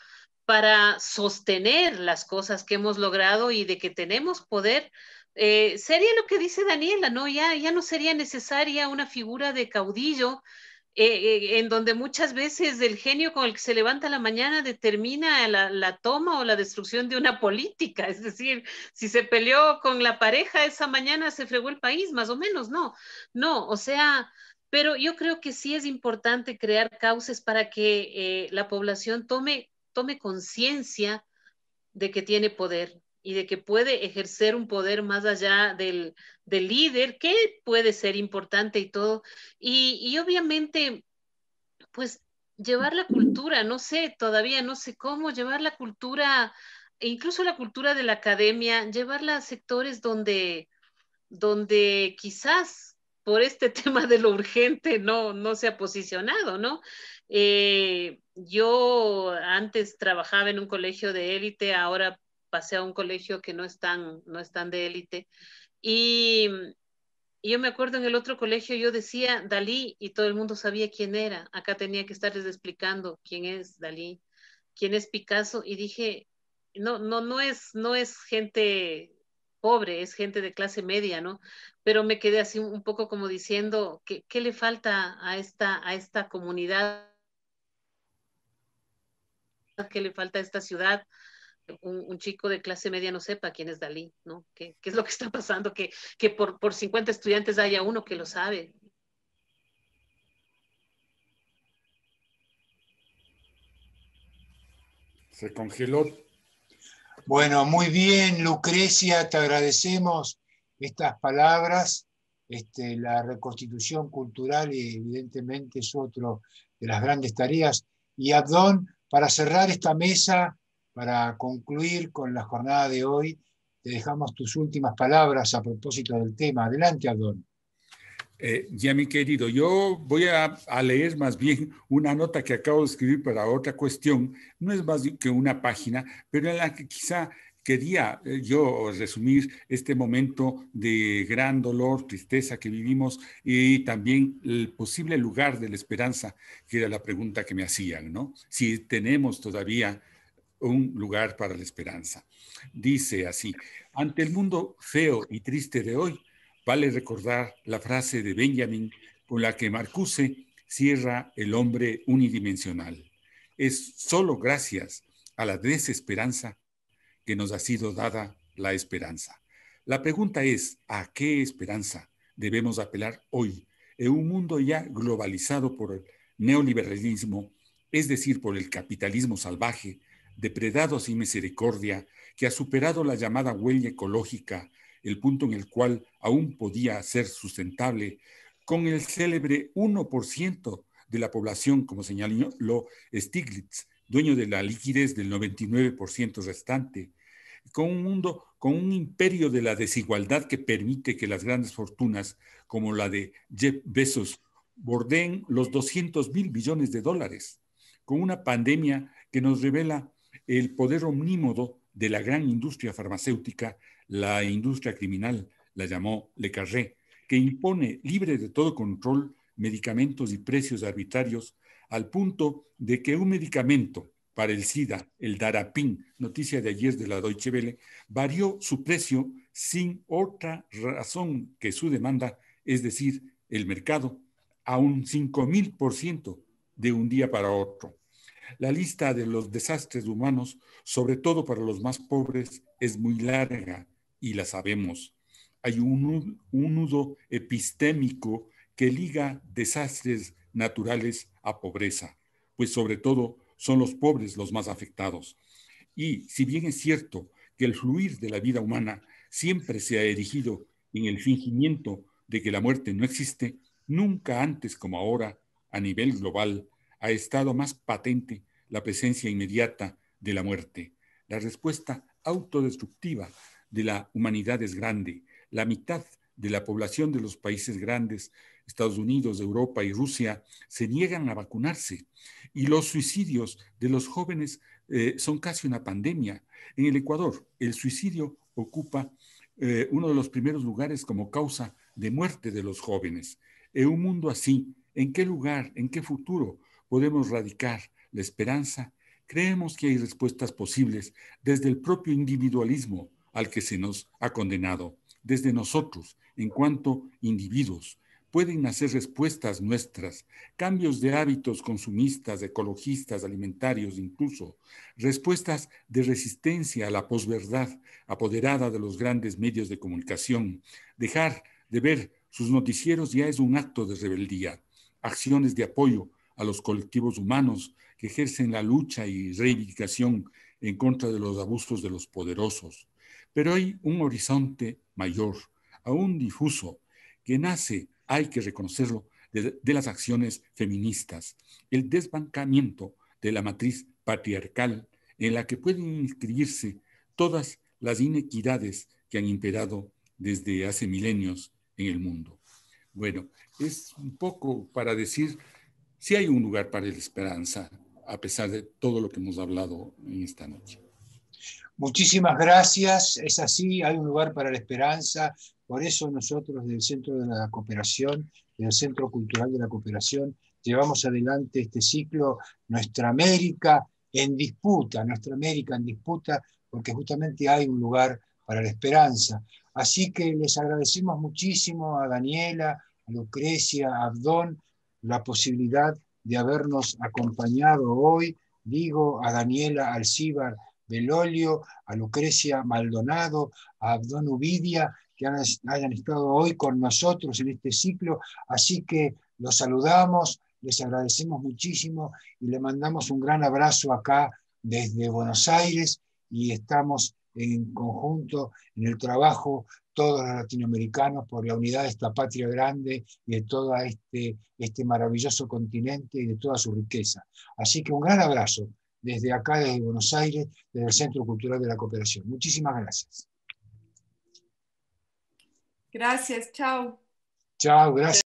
para sostener las cosas que hemos logrado y de que tenemos poder, sería lo que dice Daniela, ¿no? Ya no sería necesaria una figura de caudillo en donde muchas veces el genio con el que se levanta la mañana determina la toma o la destrucción de una política. Es decir, si se peleó con la pareja esa mañana se fregó el país, más o menos, no. No, o sea, pero yo creo que sí es importante crear cauces para que la población tome conciencia de que tiene poder y de que puede ejercer un poder más allá del líder, que puede ser importante y todo. Y obviamente, pues llevar la cultura, no sé, todavía no sé cómo, llevar la cultura, e incluso la cultura de la academia, llevarla a sectores donde quizás por este tema de lo urgente no se ha posicionado, ¿no? Yo antes trabajaba en un colegio de élite, ahora pasé a un colegio que no es tan de élite, y Y yo me acuerdo en el otro colegio yo decía Dalí y todo el mundo sabía quién era. Acá tenía que estarles explicando quién es Dalí, quién es Picasso, y dije, no es gente pobre, es gente de clase media, ¿no? Pero me quedé así un poco como diciendo, ¿qué le falta a esta comunidad? ¿Qué le falta a esta ciudad? Un chico de clase media no sepa quién es Dalí, ¿no? ¿Qué es lo que está pasando? Que por 50 estudiantes haya uno que lo sabe. Se congeló. Bueno, muy bien, Lucrecia, te agradecemos estas palabras. La reconstitución cultural evidentemente es otro de las grandes tareas. Y Abdón, para cerrar esta mesa, para concluir con la jornada de hoy, te dejamos tus últimas palabras a propósito del tema. Adelante, Abdón. Ya, mi querido, yo voy a leer más bien una nota que acabo de escribir para otra cuestión. No es más que una página, pero en la que quizá quería yo resumir este momento de gran dolor, tristeza que vivimos y también el posible lugar de la esperanza, que era la pregunta que me hacían, ¿no? Si tenemos todavía un lugar para la esperanza. Dice así: ante el mundo feo y triste de hoy, vale recordar la frase de Benjamin con la que Marcuse cierra El hombre unidimensional. Es solo gracias a la desesperanza que nos ha sido dada la esperanza. La pregunta es, ¿a qué esperanza debemos apelar hoy en un mundo ya globalizado por el neoliberalismo, es decir, por el capitalismo salvaje, depredado sin misericordia, que ha superado la llamada huella ecológica, el punto en el cual aún podía ser sustentable, con el célebre 1% de la población, como señaló Stiglitz, dueño de la liquidez del 99% restante, con un mundo, con un imperio de la desigualdad que permite que las grandes fortunas, como la de Jeff Bezos, bordeen los 200.000 billones de dólares, con una pandemia que nos revela el poder omnímodo de la gran industria farmacéutica, la industria criminal, la llamó Le Carré, que impone libre de todo control medicamentos y precios arbitrarios al punto de que un medicamento para el SIDA, el Darapin, noticia de ayer de la Deutsche Welle, varió su precio sin otra razón que su demanda, es decir, el mercado, a un 5.000% de un día para otro. La lista de los desastres humanos, sobre todo para los más pobres, es muy larga y la sabemos. Hay un nudo epistémico que liga desastres naturales a pobreza, pues sobre todo son los pobres los más afectados. Y si bien es cierto que el fluir de la vida humana siempre se ha erigido en el fingimiento de que la muerte no existe, nunca antes como ahora, a nivel global, ha estado más patente la presencia inmediata de la muerte. La respuesta autodestructiva de la humanidad es grande. La mitad de la población de los países grandes, Estados Unidos, Europa y Rusia, se niegan a vacunarse. Y los suicidios de los jóvenes son casi una pandemia. En el Ecuador, el suicidio ocupa uno de los primeros lugares como causa de muerte de los jóvenes. En un mundo así, ¿en qué lugar, en qué futuro podemos radicar la esperanza? Creemos que hay respuestas posibles desde el propio individualismo al que se nos ha condenado, desde nosotros, en cuanto individuos. Pueden nacer respuestas nuestras, cambios de hábitos consumistas, ecologistas, alimentarios, incluso respuestas de resistencia a la posverdad apoderada de los grandes medios de comunicación. Dejar de ver sus noticieros ya es un acto de rebeldía. Acciones de apoyo a los colectivos humanos que ejercen la lucha y reivindicación en contra de los abusos de los poderosos. Pero hay un horizonte mayor, aún difuso, que nace, hay que reconocerlo, de las acciones feministas, el desbancamiento de la matriz patriarcal en la que pueden inscribirse todas las inequidades que han imperado desde hace milenios en el mundo. Bueno, es un poco para decir si hay un lugar para la esperanza, a pesar de todo lo que hemos hablado en esta noche. Muchísimas gracias. Es así, hay un lugar para la esperanza, Por eso nosotros del Centro de la Cooperación, del Centro Cultural de la Cooperación, llevamos adelante este ciclo Nuestra América en disputa, porque justamente hay un lugar para la esperanza. Así que les agradecemos muchísimo a Daniela, a Lucrecia, a Abdón, la posibilidad de habernos acompañado hoy. Digo a Daniela Alcíbar Belolio, a Lucrecia Maldonado, a Abdón Uvidia, que hayan estado hoy con nosotros en este ciclo. Así que los saludamos, les agradecemos muchísimo y le mandamos un gran abrazo acá desde Buenos Aires, y estamos en conjunto en el trabajo todos los latinoamericanos por la unidad de esta patria grande y de todo este maravilloso continente y de toda su riqueza. Así que un gran abrazo desde acá, desde Buenos Aires, desde el Centro Cultural de la Cooperación. Muchísimas gracias. Gracias, chao. Chao, gracias.